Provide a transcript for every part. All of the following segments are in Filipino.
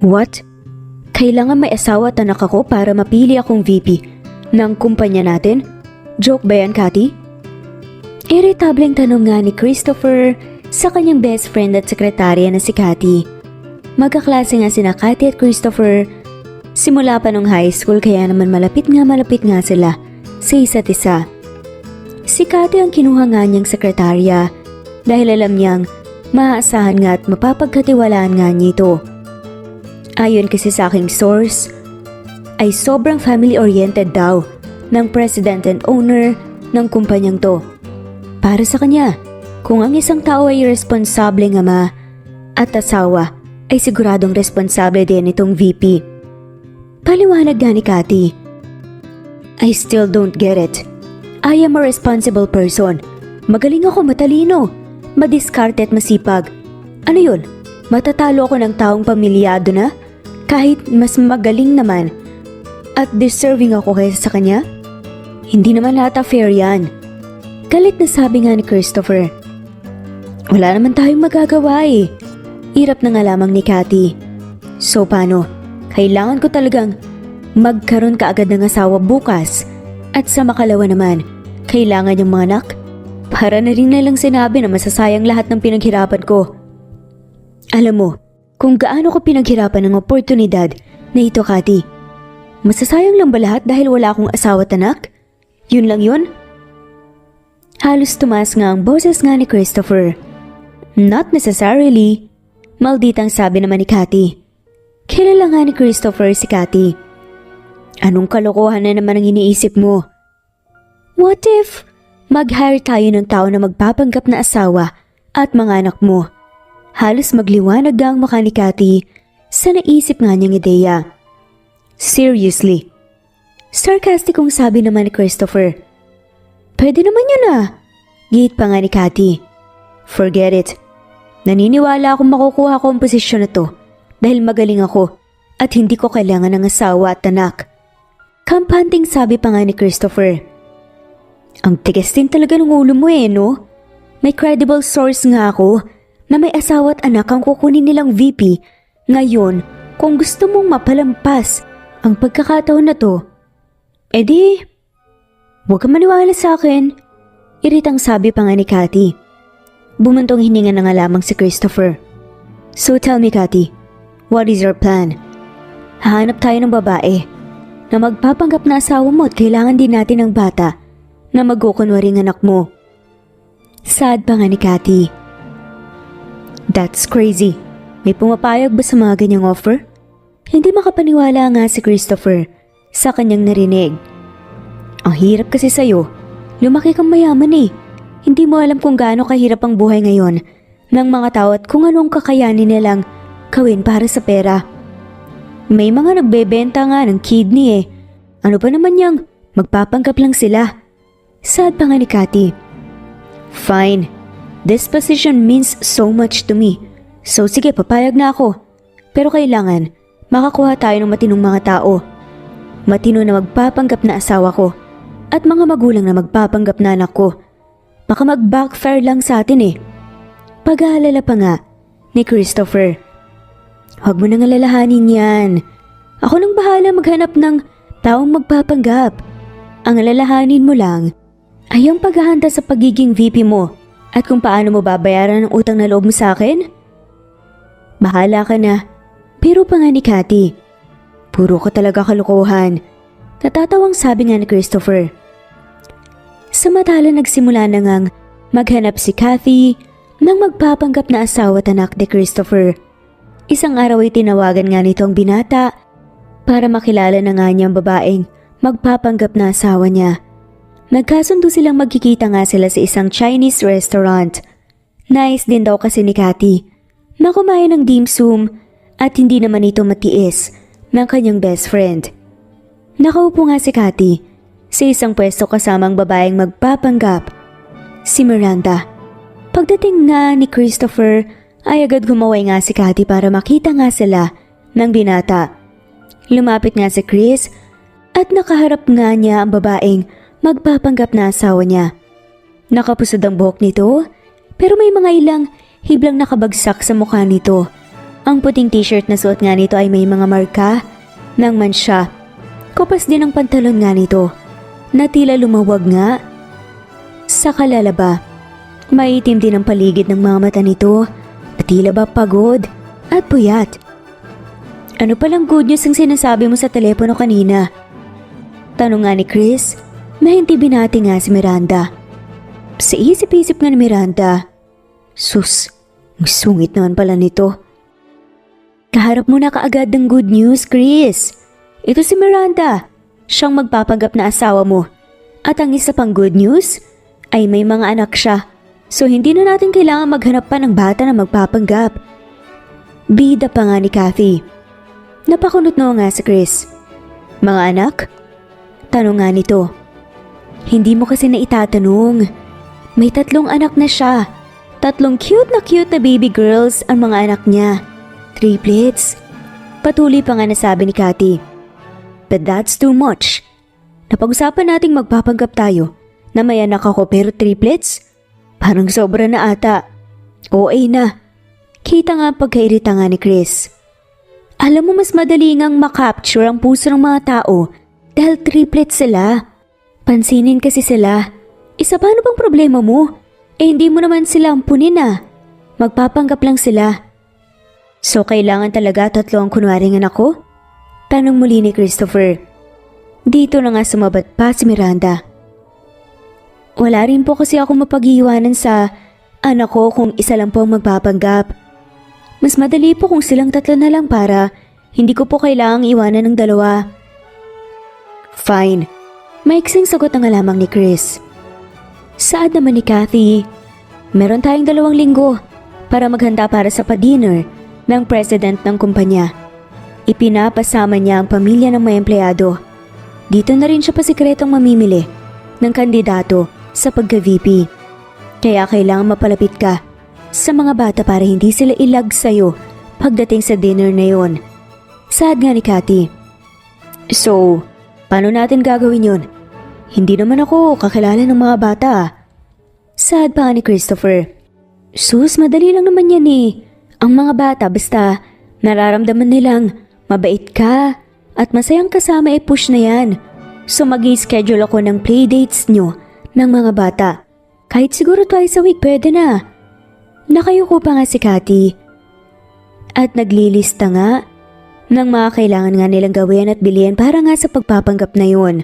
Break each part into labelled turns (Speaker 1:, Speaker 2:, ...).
Speaker 1: What? Kailangan may asawa at anak ako para mapili akong VP ng kumpanya natin? Joke ba yan, Cathy? Irritableng tanong nga ni Christopher sa kanyang best friend at sekretarya na si Cathy. Magkaklase nga sina Cathy at Christopher simula pa nung high school, kaya naman malapit nga sila sa isa't isa. Si Cathy ang kinuha nga niyang sekretarya dahil alam niyang maaasahan nga at mapapagkatiwalaan nga niya ito. Ayon kasi sa aking source, ay sobrang family-oriented daw ng president and owner ng kumpanyang to. Para sa kanya, kung ang isang tao ay responsableng ama at asawa, ay siguradong responsable din itong VP. Paliwanag nga ni Cathy. I still don't get it. I am a responsible person. Magaling ako, matalino, madiskarte at masipag. Ano yun? Matatalo ako ng taong pamilyado na? Kahit mas magaling naman at deserving ako kaysa sa kanya? Hindi naman lahat fair yan. Galit na sabi nga ni Christopher. Wala naman tayong magagawa eh. Hirap na nga lamang ni Cathy. So paano? Kailangan ko talagang magkaroon kaagad ng asawa bukas. At sa makalawa naman, kailangan yung mga anak. Para na rin nilang sinabi na masasayang lahat ng pinaghirapan ko. Alam mo, kung gaano ko pinaghirapan ng oportunidad na ito, Cathy. Masasayang lang ba lahat dahil wala akong asawa at anak? Yun lang yun? Halos tumaas nga ang boses nga ni Christopher. Not necessarily. Malditang sabi naman ni Cathy. Kilala nga ni Christopher si Cathy. Anong kalokohan na naman ang iniisip mo? What if mag-hire tayo ng tao na magpapanggap na asawa at mga anak mo? Halos magliwanag ang mukha ni Cathy sa naisip nga niyang ideya. Seriously? Sarcasticong sabi naman ni Christopher. Pwede naman yun ah. Gate pa nga ni Cathy. Forget it. Naniniwala akong makukuha ko ang posisyon na to dahil magaling ako at hindi ko kailangan ng asawa at anak. Kampanting sabi pa nga ni Christopher. Ang tigas din talaga ng ulo mo eh, no? May credible source nga ako na may asawa at anak ang kukunin nilang VP. Ngayon, kung gusto mong mapalampas ang pagkakataon na to, edi, huwag kang maniwala sa akin. Iritang sabi pa nga ni Cathy. Bumuntong hininga na nga lamang si Christopher. So tell me, Cathy, what is your plan? Hahanap tayo ng babae na magpapanggap na asawa mo at kailangan din natin ng bata na magkukunwaring anak mo. Sad pa nga ni Cathy. That's crazy. May pumapayag ba sa mga ganyang offer? Hindi makapaniwala nga si Christopher sa kanyang narinig. Ang hirap kasi sa'yo. Lumaki kang mayaman eh. Hindi mo alam kung gaano kahirap ang buhay ngayon ng mga tao at kung anong kakayanin nilang gawin para sa pera. May mga nagbebenta nga ng kidney eh. Ano pa naman yang magpapanggap lang sila. Sad pa nga ni Cathy. Fine. This position means so much to me. So sige, papayag na ako. Pero kailangan makakuha tayo ng matinong mga tao. Matino na magpapanggap na asawa ko at mga magulang na magpapanggap na anak ko. Baka mag-backfire lang sa atin eh. Pag-aalala pa nga ni Christopher. Huwag mo nang alalahanin yan. Ako nang bahala maghanap ng taong magpapanggap. Ang alalahanin mo lang ay ang paghahanda sa pagiging VP mo at kung paano mo babayaran ang utang na loob mo sa akin. Bahala ka na. Pero pa nga ni Cathy. Puro ka talaga kalokohan. Natatawang sabi nga ni Christopher. Samantala nagsimula na ngang maghanap si Cathy ng magpapanggap na asawa at anak ni Christopher. Isang araw ay tinawagan nga nito ang binata para makilala na nga niya ang babaeng magpapanggap na asawa niya. Nagkasundo silang magkikita nga sila sa isang Chinese restaurant. Nice din daw kasi ni Cathy na kumain ng dim sum at hindi naman ito matiis ng kanyang best friend. Nakaupo nga si Cathy sa isang pwesto kasamang babaeng magpapanggap, si Miranda. Pagdating nga ni Christopher ay agad humaway nga si Cathy para makita nga sila ng binata. Lumapit nga si Chris at nakaharap nga niya ang babaeng magpapanggap na asawa niya. Nakapusod ang buhok nito pero may mga ilang hiblang nakabagsak sa mukha nito. Ang puting t-shirt na suot nga nito ay may mga marka ng mansya. Kopas din ang pantalon nga nito na tila lumawag nga sa kalalaba. Maitim din ang paligid ng mga mata nito at tila ba pagod at puyat. Ano palang good news ang sinasabi mo sa telepono kanina? Tanong nga ni Chris na hindi binati nga si Miranda. Sa isip-isip nga ni Miranda, sus, ang sungit naman pala nito. Kaharap mo na kaagad ng good news, Chris. Ito si Miranda, siyang magpapanggap na asawa mo. At ang isa pang good news ay may mga anak siya. So hindi na natin kailangan maghanap pa ng bata na magpapanggap. Bida pa nga ni Kathy. Napakunot na nga si Chris. Mga anak? Tanong nga nito. Hindi mo kasi na itatanong. May 3 anak na siya. 3 cute na baby girls ang mga anak niya. Triplets. Patuloy pa nga nasabi ni Kathy. But that's too much. Napag-usapan nating magpapanggap tayo na may anak ako pero triplets? Parang sobra na ata. OA na. Kita nga pagkairita nga ni Chris. Alam mo mas madali ngang makapture ang puso ng mga tao dahil triplets sila. Pansinin kasi sila. Isa paano bang problema mo? Hindi mo naman sila ampunin ah. Magpapanggap lang sila. So kailangan talaga 3 ang kunwaring anak ko? Tanong muli ni Christopher. Dito na nga sumabat pa si Miranda. Wala rin po kasi ako mapag-iwanan sa anak ko kung isa lang po ang magpapanggap. Mas madali po kung silang 3 na lang para hindi ko po kailangang iwanan ng 2. Fine. Maiksing sagot ang lamang ni Chris. Saad naman ni Kathy, meron tayong 2 linggo para maghanda para sa pa-dinner ng president ng kumpanya. Ipinapasama niya ang pamilya ng may empleyado. Dito na rin siya pasikretong mamimili ng kandidato sa pagka-VP. Kaya kailangan mapalapit ka sa mga bata para hindi sila ilag sa'yo pagdating sa dinner na yon. Saad nga ni Kathy. So, paano natin gagawin yon? Hindi naman ako kakilala ng mga bata. Saad pa nga ni Christopher. Sus, madali lang naman yan eh. Ang mga bata basta nararamdaman nilang mabait ka at masayang kasama push na yan. So mag-i-schedule ako ng playdates nyo ng mga bata. Kahit siguro twice a week pwede na. Nakayuko pa nga si Kathy. At naglilista nga ng mga kailangan nga nilang gawin at bilhin para nga sa pagpapanggap na yun.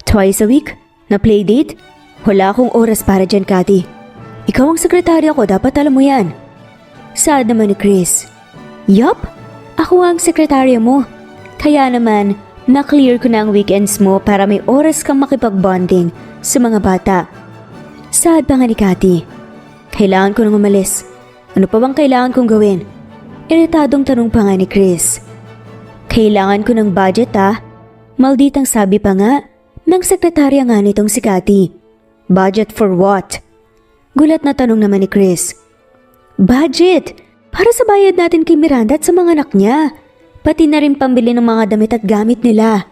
Speaker 1: Twice a week? Na playdate? Wala akong oras para dyan, Kathy. Ikaw ang sekretarya ko, dapat alam mo yan. Saad naman ni Chris. Yup, ako ang sekretarya mo. Kaya naman, na-clear ko na ang weekends mo para may oras kang makipag-bonding sa mga bata. Saad pa nga ni Kathy. Kailangan ko nang umalis. Ano pa bang kailangan kong gawin? Iritadong tanong pa nga ni Chris. Kailangan ko ng budget ah. Malditang sabi pa nga ng sekretarya nga nitong si Kathy. Budget for what? Gulat na tanong naman ni Chris. Budget! Para sa bayad natin kay Miranda at sa mga anak niya. Pati na rin pambili ng mga damit at gamit nila.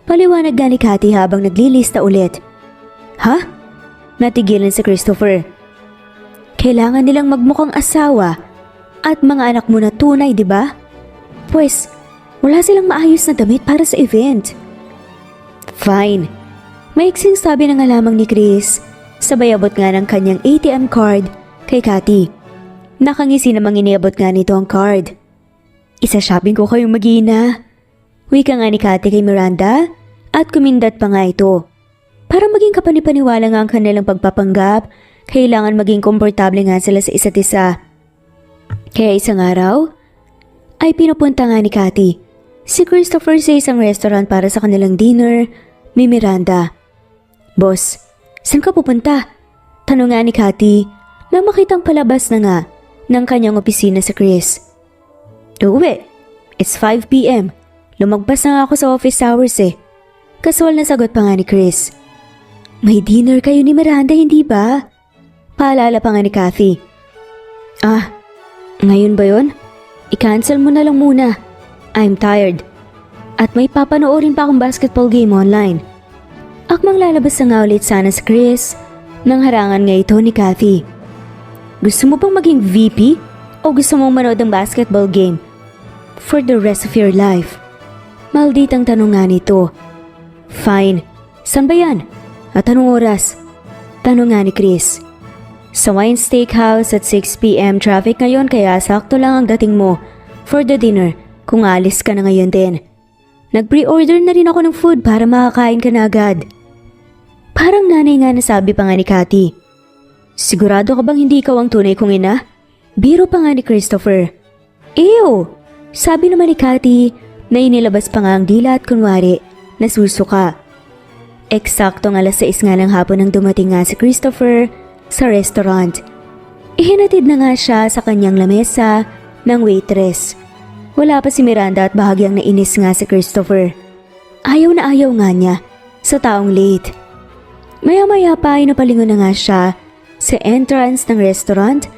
Speaker 1: Paliwanag nga ni Kathy habang naglilista ulit. Ha? Natigilan si Christopher. Kailangan nilang magmukhang asawa at mga anak mo na tunay, di ba? Pues, wala silang maayos na damit para sa event. Fine. Maiksing sabi na nga lamang ni Chris, sabay abot nga ng kanyang ATM card kay Kathy. Nakangisi namang iniabot nga nito ang card. Isa shopping ko kayong mag-iina. Wika nga ni Kathy kay Miranda at kumindat pa nga ito. Para maging kapanipaniwala nga ang kanilang pagpapanggap, kailangan maging komportable nga sila sa isa't isa. Kaya isang araw, ay pinupunta nga ni Kathy si Christopher sa isang restaurant para sa kanilang dinner ni Miranda. Boss, saan ka pupunta? Tanong nga ni Kathy na makitang palabas na nga ng kanyang opisina sa Chris. Uwi, it's 5 p.m. Lumagpas na nga ako sa office hours eh. Kasual na sagot pa nga ni Chris. May dinner kayo ni Miranda, hindi ba? Paalala pa nga ni Kathy. Ah, ngayon ba yun? I-cancel mo na lang muna. I'm tired. At may papanoorin pa akong basketball game online. Akmang lalabas na nga ulit sana si Chris nang harangan nga ito ni Kathy. Gusto mo bang maging VP O gusto mong manood ng basketball game for the rest of your life? Malditang tanong nga nito. Fine. San ba yan? At anong oras? Tanong nga ni Chris. Sa Wine Steakhouse at 6 p.m. traffic ngayon kaya sakto lang ang dating mo for the dinner kung alis ka na ngayon din. Nag-pre-order na rin ako ng food para makakain ka na agad. Parang nanay nga nasabi pa nga ni Cathy. Sigurado ka bang hindi ikaw ang tunay kong ina? Biro pa nga ni Christopher. Ew! Sabi naman ni Cathy na inilabas pa nga ang dila at kunwari nasusuka. Eksakto ng alas 6 nga ng hapon nang dumating nga si Christopher sa restaurant. Ihinatid na nga siya sa kanyang lamesa ng waitress. Wala pa si Miranda at bahagyang nainis nga si Christopher. Ayaw na ayaw nga niya sa taong late. Maya-maya pa ay napalingon na nga siya sa entrance ng restaurant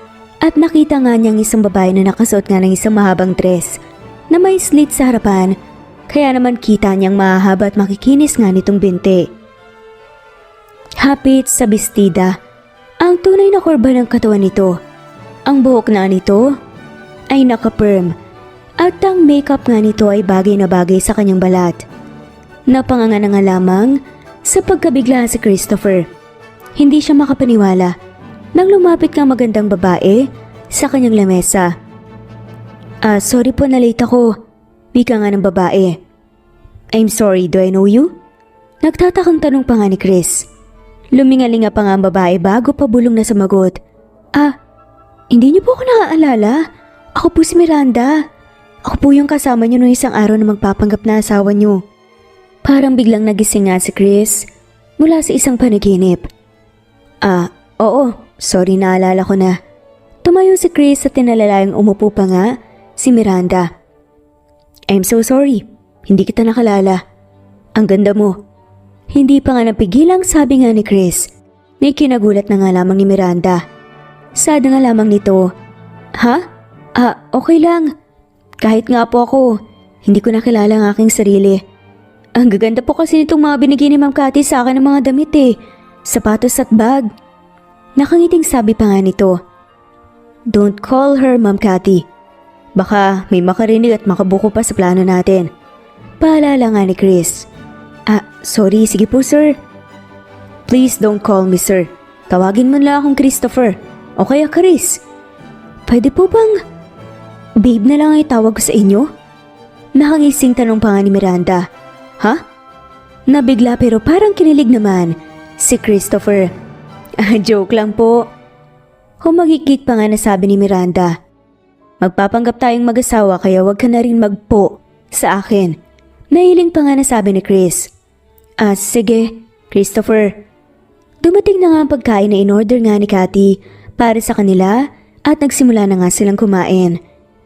Speaker 1: at nakita nga niyang isang babae na nakasuot nga ng isang mahabang dress na may slit sa harapan, kaya naman kita niyang mahahaba at makikinis nga nitong binti. Hapit sa bestida, ang tunay na kurba ng katawan nito. Ang buhok na nito ay naka-perm at ang makeup nga nito ay bagay na bagay sa kanyang balat. Napanganga na nga lamang sa pagkabigla si Christopher. Hindi siya makapaniwala nang lumapit nga magandang babae sa kanyang lamesa. Sorry po na late ako. Wika nga ng babae. I'm sorry, do I know you? Nagtatakang tanong pa nga ni Chris. Lumingalinga pa nga ang babae bago pa bulong na sumagot. Hindi niyo po ako naaalala? Ako po si Miranda. Ako po yung kasama niyo noong isang araw na magpapanggap na asawa niyo. Parang biglang nagising nga si Chris mula sa isang panaginip. Oo, sorry, naalala ko na. Tumayo si Chris at tinalalayang umupo pa nga si Miranda. I'm so sorry, hindi kita nakalala. Ang ganda mo. Hindi pa nga napigilang sabi nga ni Chris. May kinagulat na nga lamang ni Miranda. Sada nga lamang nito. Ha? Okay lang. Kahit nga po ako, hindi ko nakilala ang aking sarili. Ang gaganda po kasi nitong mga binigay ni Ma'am Cathy sa akin ng mga damit sapatos at bag. Nakangiting sabi pa nga nito. Don't call her Ma'am Cathy. Baka may makarinig at makabuko pa sa plano natin. Paalala nga ni Chris. Sorry, sige po sir. Please don't call me sir. Tawagin mo lang akong Christopher. O kaya Chris. Pwede po bang babe na lang ay tawag ko sa inyo? Nakangising tanong pa nga ni Miranda. Ha? Nabigla pero parang kinilig naman si Christopher. Joke lang po. Humagikik pa nga na sabi ni Miranda. Magpapanggap tayong mag-asawa kaya wag ka na rin magpo sa akin. Nahiling pa nga na sabi ni Chris. Sige, Christopher. Dumating na nga ang pagkain na in-order nga ni Cathy para sa kanila at nagsimula na nga silang kumain.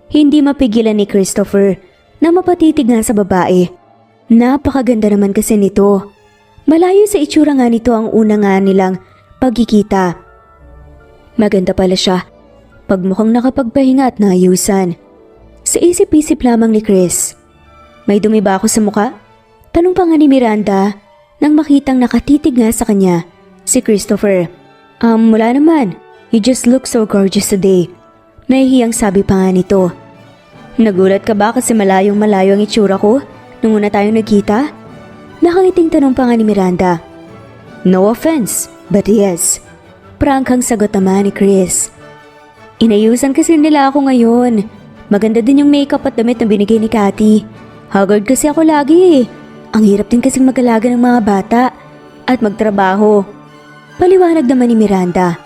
Speaker 1: Hindi mapigilan ni Christopher na mapatitig nga sa babae. Napakaganda naman kasi nito. Malayo sa itsura nga nito ang una nga nilang pagkikita. Maganda pala siya. Pagmukhang nakapagpahinga at naayusan. Sa isip-isip lamang ni Chris. May dumi ba ako sa muka? Tanong pa nga ni Miranda nang makitang nakatitig nga sa kanya si Christopher. Wala naman. You just look so gorgeous today. Nahihiyang sabi pa nga nito. Nagulat ka ba kasi malayong malayo ang itsura ko nung una tayong nagkita? Nakangiting tanong pa nga ni Miranda. No offense, but yes. Prangkang sagot naman ni Chris. Inayusan kasi nila ako ngayon. Maganda din yung makeup at damit na binigay ni Cathy. Haggard kasi ako lagi Ang hirap din kasing mag-alaga ng mga bata at magtrabaho. Paliwanag naman ni Miranda.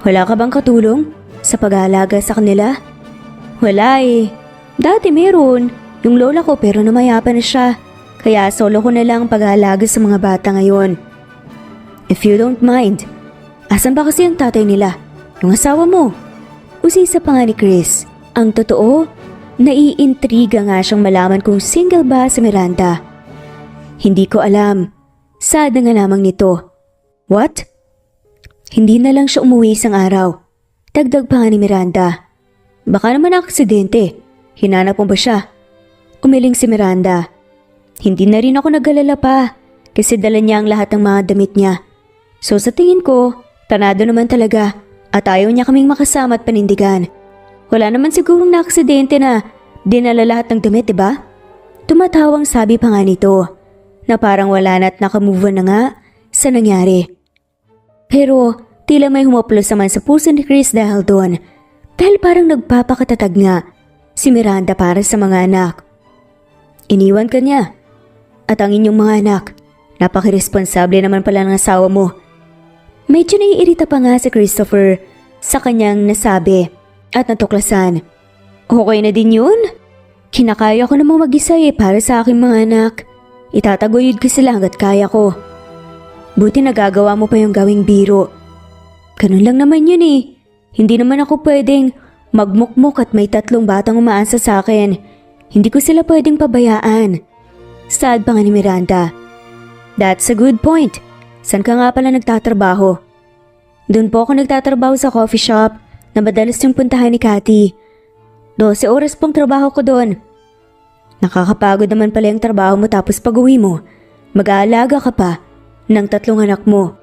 Speaker 1: Wala ka bang katulong sa pag-aalaga sa kanila? Wala Dati meron, yung lola ko pero namayapa na siya. Kaya solo ko na lang pag-aalaga sa mga bata ngayon. If you don't mind, asan ba kasi ang tatay nila? Yung asawa mo? Usisa pa nga ni Chris. Ang totoo, naiintriga nga siyang malaman kung single ba si Miranda. Hindi ko alam. Sada nga lamang nito. What? Hindi na lang siya umuwi isang araw. Dagdag pa nga ni Miranda. Baka naman aksidente. Hinanap mo ba siya? Umiling si Miranda. Hindi na rin ako nag-alala pa kasi dala niya ang lahat ng mga damit niya. So sa tingin ko, tanado naman talaga at ayaw niya kaming makasama at panindigan. Wala naman sigurong naaksidente na dinala lahat ng damit, diba? Tumatawang sabi pa nga nito na parang wala na at nakamove on na nga sa nangyari. Pero tila may humaplos naman sa puso ni Chris dahil doon. Dahil parang nagpapakatatag nga si Miranda para sa mga anak. Iniwan ka niya. At ang inyong mga anak, napakiresponsable naman pala ng asawa mo. Medyo naiirita pa nga si Christopher sa kanyang nasabi at natuklasan. Okay na din yun? Kinakaya ko namang mag-isa para sa aking mga anak. Itataguyod ko sila hanggat kaya ko. Buti nagagawa mo pa yung gawing biro. Ganun lang naman yun Hindi naman ako pwedeng magmukmuk at may 3 batang umaasa sa akin. Hindi ko sila pwedeng pabayaan. Sad pa nga ni Miranda. That's a good point. San ka nga pala nagtatrabaho? Doon po ako nagtatrabaho sa coffee shop na madalas yung puntahan ni Cathy. 12 oras pong trabaho ko doon. Nakakapagod naman pala yung trabaho mo tapos pag-uwi mo, mag-aalaga ka pa ng 3 anak mo.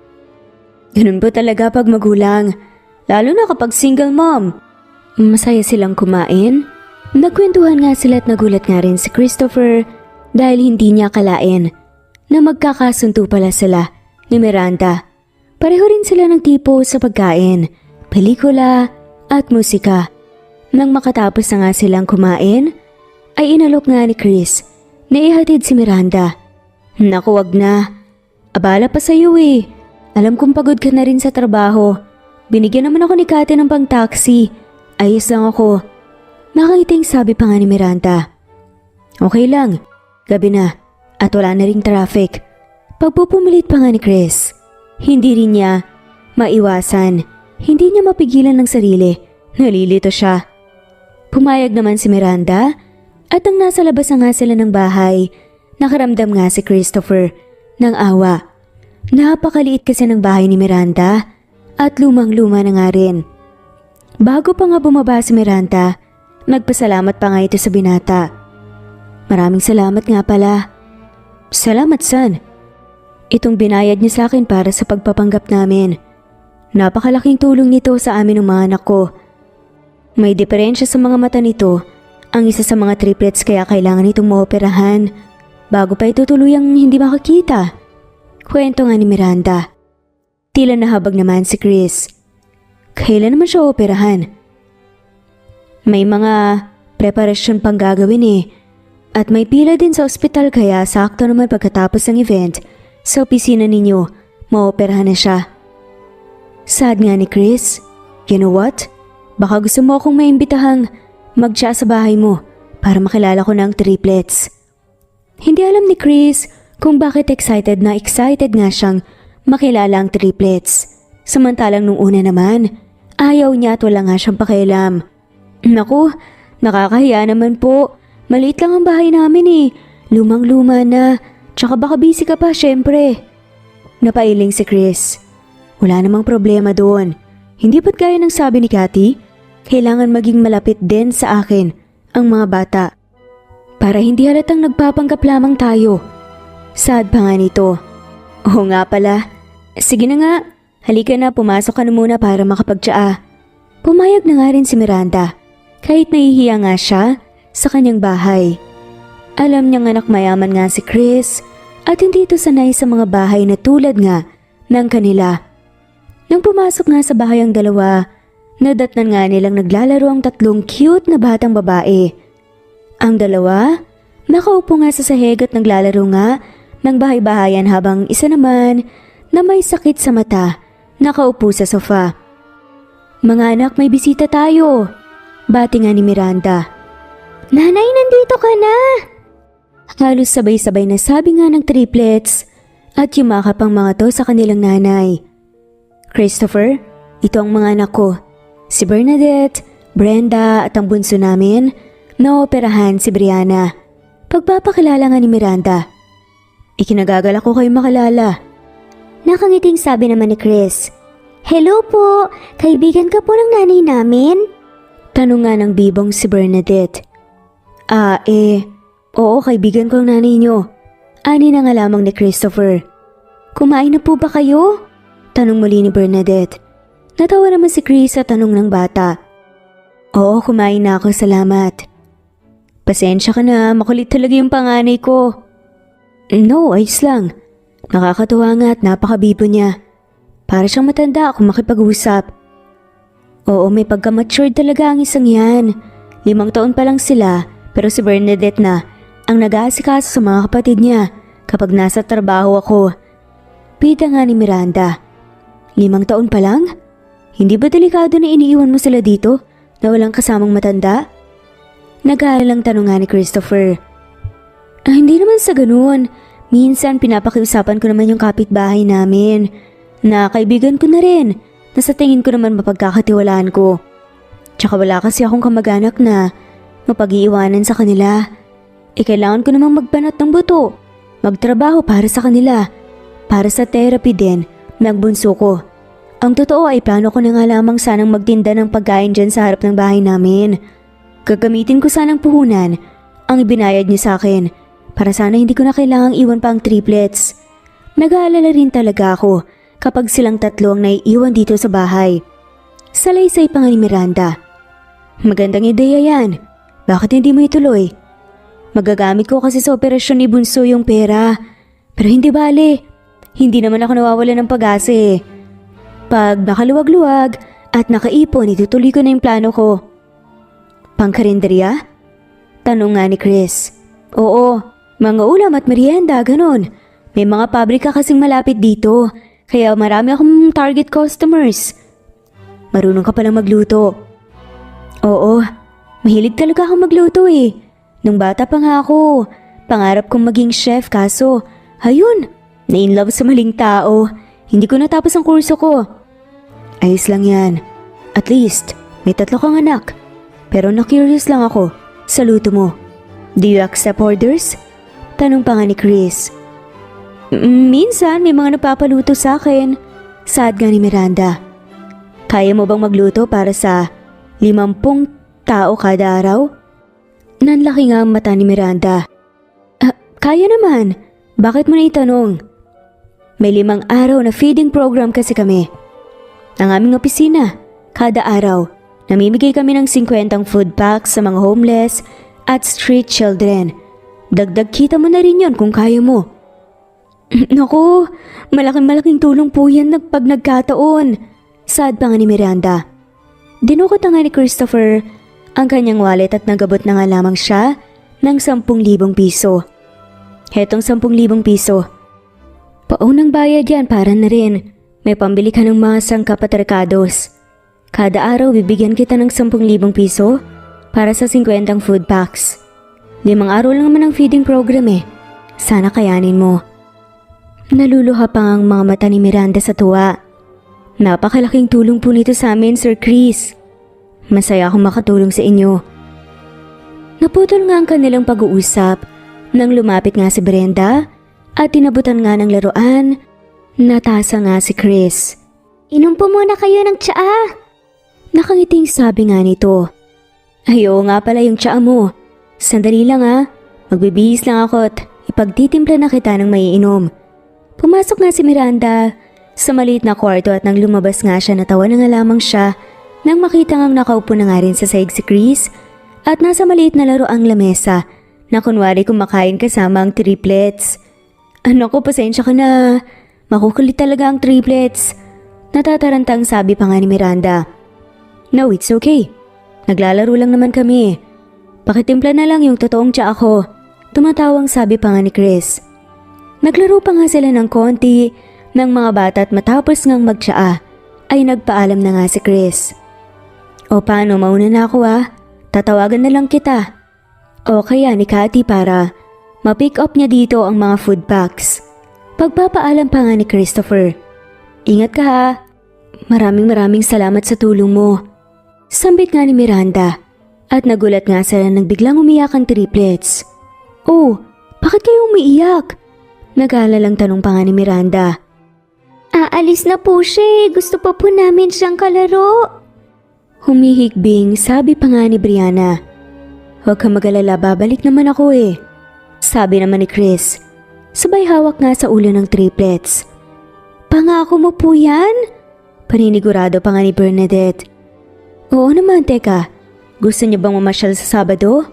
Speaker 1: Ganun po talaga pag magulang, lalo na kapag single mom. Masaya silang kumain. Nagkwentuhan nga sila at nagulat nga rin si Christopher dahil hindi niya akalain na magkakasunto pala sila ni Miranda. Pareho rin sila ng tipo sa pagkain, pelikula at musika. Nang makatapos na nga silang kumain, ay inalok nga ni Chris na ihatid si Miranda. Naku, wag na. Abala pa sa'yo Alam kong pagod ka na rin sa trabaho. Binigyan naman ako ni Cathy ng pang-taxi. Ayos lang ako. Nakangiting sabi pa nga ni Miranda. Okay lang, gabi na at wala na ring traffic. Pagpupumilit pa nga ni Chris, hindi rin niya maiwasan. Hindi niya mapigilan ng sarili. Nalilito siya. Pumayag naman si Miranda at nang nasa labas na nga sila ng bahay, nakaramdam nga si Christopher ng awa. Napakaliit kasi ng bahay ni Miranda at lumang-luma na nga rin. Bago pa nga bumaba si Miranda, nagpasalamat pa nga ito sa binata. Maraming salamat nga pala. Salamat, son. Itong binayad niya sa akin para sa pagpapanggap namin. Napakalaking tulong nito sa amin ng mga anak ko. May diferensya sa mga mata nito ang isa sa mga triplets kaya kailangan itong maoperahan bago pa ito tuluyang hindi makakita. Kwento nga ni Miranda. Tila nahabag naman si Chris. Kailan naman siya operahan? May mga preparasyon pang gagawin at may pila din sa ospital kaya sakto naman pagkatapos ng event sa opisina ninyo, maoperahan na siya. Sad nga ni Chris. You know what? Baka gusto mo akong maimbitahang mag-tsa sa bahay mo para makilala ko ng triplets. Hindi alam ni Chris kung bakit excited nga siyang makilala ang triplets. Samantalang nung una naman, ayaw niya at wala nga siyang pakialam. Naku, nakakahiya naman po. Maliit lang ang bahay namin Lumang-luma na. Tsaka baka busy ka pa, syempre. Napailing si Chris. Wala namang problema doon. Hindi ba't gaya ng sabi ni Cathy? Kailangan maging malapit din sa akin ang mga bata. Para hindi halatang nagpapanggap lamang tayo. Sad pa nga nito. Oo nga pala. Sige na nga. Halika na, pumasok ka na muna para makapagtsaa. Pumayag na nga rin si Miranda. Kahit nahihiya nga siya sa kanyang bahay. Alam niyang anak mayaman nga si Chris at hindi ito sanay sa mga bahay na tulad nga ng kanila. Nang pumasok nga sa bahay ang dalawa, nadatnan nga nilang naglalaro ang 3 cute na batang babae. Ang dalawa, nakaupo nga sa sahig at naglalaro nga ng bahay-bahayan habang isa naman na may sakit sa mata, nakaupo sa sofa. Mga anak, may bisita tayo. Bati nga ni Miranda. Nanay, nandito ka na! Halos sabay-sabay na sabi nga ng triplets at yumakap ang mga to sa kanilang nanay. Christopher, ito ang mga anak ko. Si Bernadette, Brenda at ang bunso namin na operahan si Brianna. Pagpapakilala nga ni Miranda. Ikinagagalak ko kayo makalala. Nakangiting sabi naman ni Chris. Hello po, kaibigan ka po ng nanay namin? Tanong nga ng bibong si Bernadette. Oo, kaibigan ko ang nanay niyo. Ani na nga lamang ni Christopher. Kumain na po ba kayo? Tanong muli ni Bernadette. Natawa naman si Chris sa tanong ng bata. Oo, kumain na ako, salamat. Pasensya ka na, makulit talaga yung panganay ko. No, ayos lang. Nakakatuwa nga at napakabibo niya. Para siyang matanda kung makipag-usap. Oo, may pagka-matured talaga ang isang yan. 5 taon pa lang sila, pero si Bernadette na ang nag-aasikaso sa mga kapatid niya kapag nasa trabaho ako. Pita nga ni Miranda. 5 taon pa lang? Hindi ba delikado na iniiwan mo sila dito na walang kasamang matanda? Nag-aalalang tanong nga ni Christopher. Hindi naman sa ganoon. Minsan pinapakiusapan ko naman yung kapitbahay namin. Na kaibigan ko na rin. Na sa tingin ko naman mapagkakatiwalaan ko. Tsaka wala kasi akong kamag-anak na mapag-iiwanan sa kanila. Kailangan ko namang magbanat ng buto. Magtrabaho para sa kanila. Para sa therapy din ng bunso ko. Ang totoo ay plano ko na nga lamang sanang magtinda ng pagkain dyan sa harap ng bahay namin. Gagamitin ko sanang puhunan ang ibinayad niyo sa akin para sana hindi ko na kailangang iwan pa ang triplets. Nag-aalala rin talaga ako kapag silang tatlo ang naiiwan dito sa bahay. Salaysay pa nga ni Miranda. Magandang ideya yan. Bakit hindi mo ituloy? Magagamit ko kasi sa operasyon ni Bunso yung pera. Pero hindi bale. Hindi naman ako nawawala ng pag-asa eh. Pag nakaluwag-luwag at nakaipon, itutuloy ko na yung plano ko. Pangkarinderya? Tanong nga ni Chris. Oo, mga ulam at merienda, ganun. May mga pabrika kasing malapit dito, kaya marami akong target customers. Marunong ka palang magluto. Oo, mahilig talaga akong magluto eh. Nung bata pa nga ako, pangarap kong maging chef kaso, ayun, na-inlove sa maling tao. Hindi ko natapos ang kurso ko. Ayos lang yan. At least, may 3 kang anak. Pero na-curious lang ako sa luto mo. Do you accept orders? Tanong pa nga ni Chris. Minsan may mga napapaluto sa akin. Saad nga ni Miranda. Kaya mo bang magluto para sa 50 tao kada araw? Nanlaki nga ang mata ni Miranda. Kaya naman. Bakit mo na itanong? May 5 araw na feeding program kasi kami. Ang aming opisina, kada araw, namimigay kami ng 50 food packs sa mga homeless at street children. Dagdag kita mo na rin yon kung kaya mo. Naku, malaking tulong po yan pag nagkataon. Saad pa nga ni Miranda. Dinukot na nga ni Christopher ang kanyang wallet at nagabot na nga lamang siya ng 10,000 piso. Hetong 10,000 piso. Paunang bayad yan para na rin. May pambili ka ng mga sangkap at rekados. Kada araw bibigyan kita ng 10,000 piso para sa 50 food packs. 5 araw lang naman ang feeding program eh. Sana kayanin mo. Naluluha pa ang mga mata ni Miranda sa tuwa. Napakalaking tulong po nito sa amin, Sir Chris. Masaya akong makatulong sa inyo. Naputol nga ang kanilang pag-uusap nang lumapit nga si Brenda at tinabutan nga ng laruan. Natasa nga si Chris. Inom po muna kayo ng tsaa. Nakangiting sabi nga nito. Ay oo nga pala yung tsaa mo. Sandali lang ha. Magbibihis lang ako at ipagtitimpla na kita ng maiinom. Pumasok nga si Miranda sa maliit na kwarto at nang lumabas nga siya natawa na nga lamang siya nang makita ngang nakaupo na nga rin sa sahig si Chris at nasa maliit na laruang lamesa na kunwari kumakain kasama ang triplets. Ko, pasensya ka na. Makukulit talaga ang triplets. Natatarantang sabi pa nga ni Miranda. No, it's okay. Naglalaro lang naman kami. Pakitimpla na lang yung totoong tsaa ko. Tumatawang sabi pa nga ni Chris. Naglaro pa nga sila ng konti ng mga bata at matapos ngang magtsaa ay nagpaalam na nga si Chris. O paano, mauna na ako ah. Tatawagan na lang kita. O kaya ni Cathy para ma-pick up niya dito ang mga food packs. Pagpapaalam pa nga ni Christopher. Ingat ka ha. Maraming salamat sa tulong mo. Sambit nga ni Miranda at nagulat nga sila nang biglang umiyak ang triplets. Oh, bakit kayo umiiyak? Nag-aalalang tanong pa nga ni Miranda. Aalis na po siya. Gusto pa po namin siyang kalaro. Humihigbing sabi pa nga ni Brianna. Huwag ka mag-alala, babalik naman ako eh. Sabi naman ni Chris. Sabay hawak nga sa ulo ng triplets. Pangako mo po yan? Paninigurado pa nga ni Bernadette. Oo naman, teka. Gusto niyo bang mamasyal sa Sabado?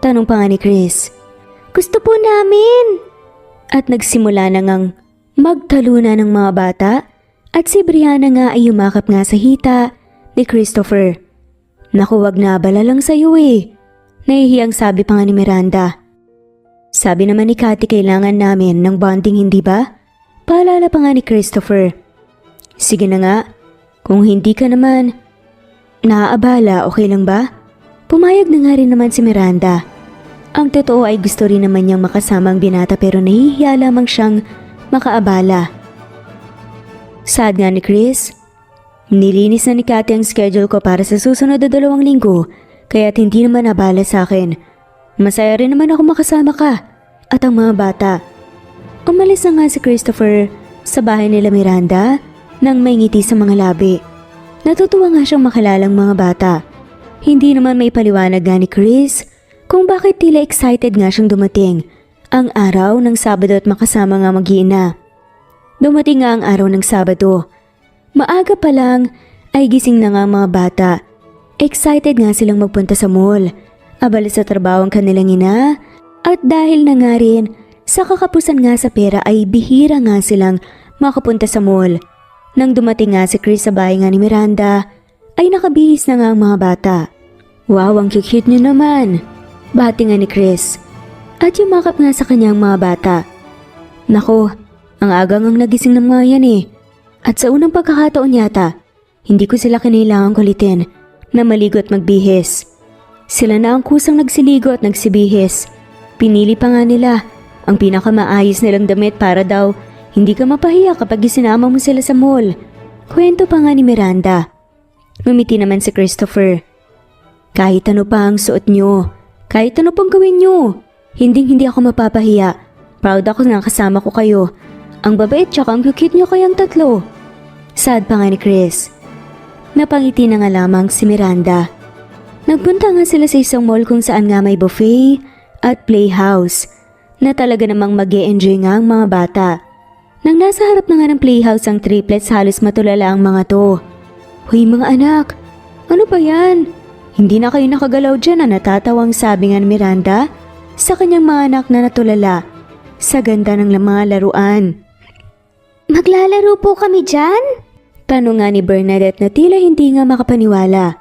Speaker 1: Tanong pa nga ni Chris. Gusto po namin! At nagsimula na ngang magtalunan ng mga bata at si Brianna nga ay yumakap nga sa hita ni Christopher. Naku, wag na abala lang sa'yo eh. Nahihiyang sabi pa nga ni Miranda. Sabi naman ni Cathy kailangan namin ng bonding, hindi ba? Paalala pa nga ni Christopher. Sige na nga, kung hindi ka naman naaabala, okay lang ba? Pumayag na nga rin naman si Miranda. Ang totoo ay gusto rin naman niyang makasama ang binata pero nahihiya lamang siyang makaabala. Sad nga ni Chris. Nilinis na ni Cathy ang schedule ko para sa susunod na 2 linggo kaya't hindi naman abala sa akin. Masaya rin naman ako makasama ka at ang mga bata. Umalis na nga si Christopher sa bahay nila Miranda nang may ngiti sa mga labi. Natutuwa nga siyang makalalang mga bata. Hindi naman may paliwanag nga ni Chris kung bakit tila excited nga siyang dumating ang araw ng Sabado at makasama nga mag-iina. Dumating nga ang araw ng Sabado. Maaga pa lang ay gising na nga ang mga bata. Excited nga silang magpunta sa mall. Abala sa trabaho ang kanilang ina at dahil na nga rin sa kakapusan nga sa pera ay bihira nga silang makapunta sa mall. Nang dumating nga si Chris sa bahay nga ni Miranda ay nakabihis na nga ang mga bata. Wow, ang cute niyo naman! Bati nga ni Chris. At yumakap nga sa kanyang mga bata. Nako, ang agang ang nagising ng mga yan eh. At sa unang pagkakataon yata, hindi ko sila kinailangang kulitin na maligo at magbihis. Sila na ang kusang nagsiligo at nagsibihis. Pinili pa nga nila ang pinakamaayos nilang damit para daw hindi ka mapahiya kapag isinama mo sila sa mall. Kwento pa nga ni Miranda. Ngumiti naman si Christopher. Kahit ano pa ang suot nyo, kahit ano pang gawin nyo, hindi ako mapapahiya. Proud ako na kasama ko kayo. Ang babait tsaka ang cute nyo kayang tatlo. Sad pa nga ni Chris. Napangiti na nga lamang si Miranda. Nagpunta nga sila sa isang mall kung saan nga may buffet at playhouse na talaga namang mag-e-enjoy nga ang mga bata. Nang nasa harap na nga ng playhouse ang triplets, halos matulala ang mga to. Hoy mga anak, ano ba yan? Hindi na kayo nakagalaw dyan na natatawang sabi nga ni Miranda sa kanyang mga anak na natulala sa ganda ng mga laruan. Maglalaro po kami dyan? Tanong nga ni Bernadette na tila hindi nga makapaniwala.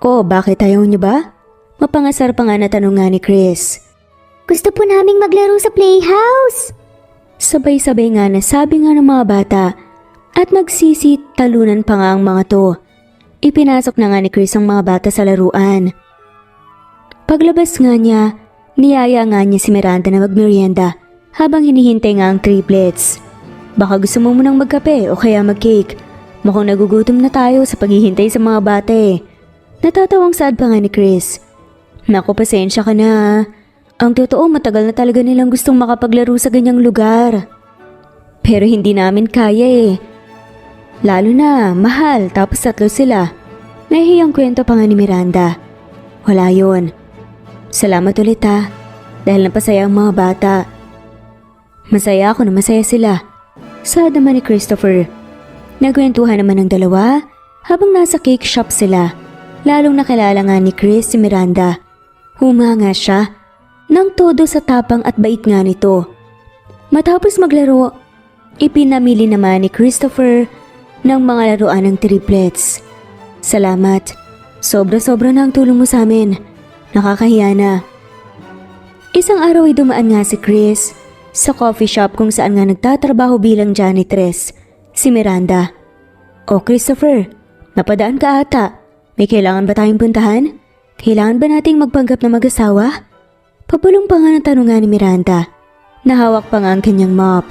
Speaker 1: Oh, bakit ayaw niyo ba? Mapangasar pa nga na tanong nga ni Chris. Gusto po naming maglaro sa playhouse. Sabay-sabay nga na sabi nga ng mga bata at magsisitalunan pa nga ang mga to. Ipinasok na nga ni Chris ang mga bata sa laruan. Paglabas nga niya, niyaya nga niya si Miranda na magmerienda habang hinihintay nga ang triplets. Baka gusto mo munang magkape o kaya mag-cake. Mukhang nagugutom na tayo sa paghihintay sa mga bata eh. Natatawang sad pa nga ni Chris. Naku, pasensya ka na. Ang totoo, matagal na talaga nilang gustong makapaglaro sa ganyang lugar. Pero hindi namin kaya eh. Lalo na, mahal, tapos 3 sila. Nahihiyang kwento pa nga ni Miranda. Wala yun. Salamat ulit ha, dahil napasaya ang mga bata. Masaya ako na masaya sila. Sad naman ni Christopher. Nagkwentuhan naman ng dalawa habang nasa cake shop sila. Lalong nakilala nga ni Chris si Miranda. Humanga siya ng todo sa tapang at bait nga nito. Matapos maglaro, ipinamili naman ni Christopher ng mga laruan ng triplets. Salamat. Sobra-sobra na ang tulong mo sa amin. Nakakahiya na. Isang araw ay dumaan nga si Chris sa coffee shop kung saan nga nagtatrabaho bilang janitress, si Miranda. O Christopher, napadaan ka ata. May kailangan ba tayong puntahan? Kailangan ba nating magpanggap na mag-asawa? Papulong pa nga ng tanong nga ni Miranda. Nahawak pa nga ang kanyang mop.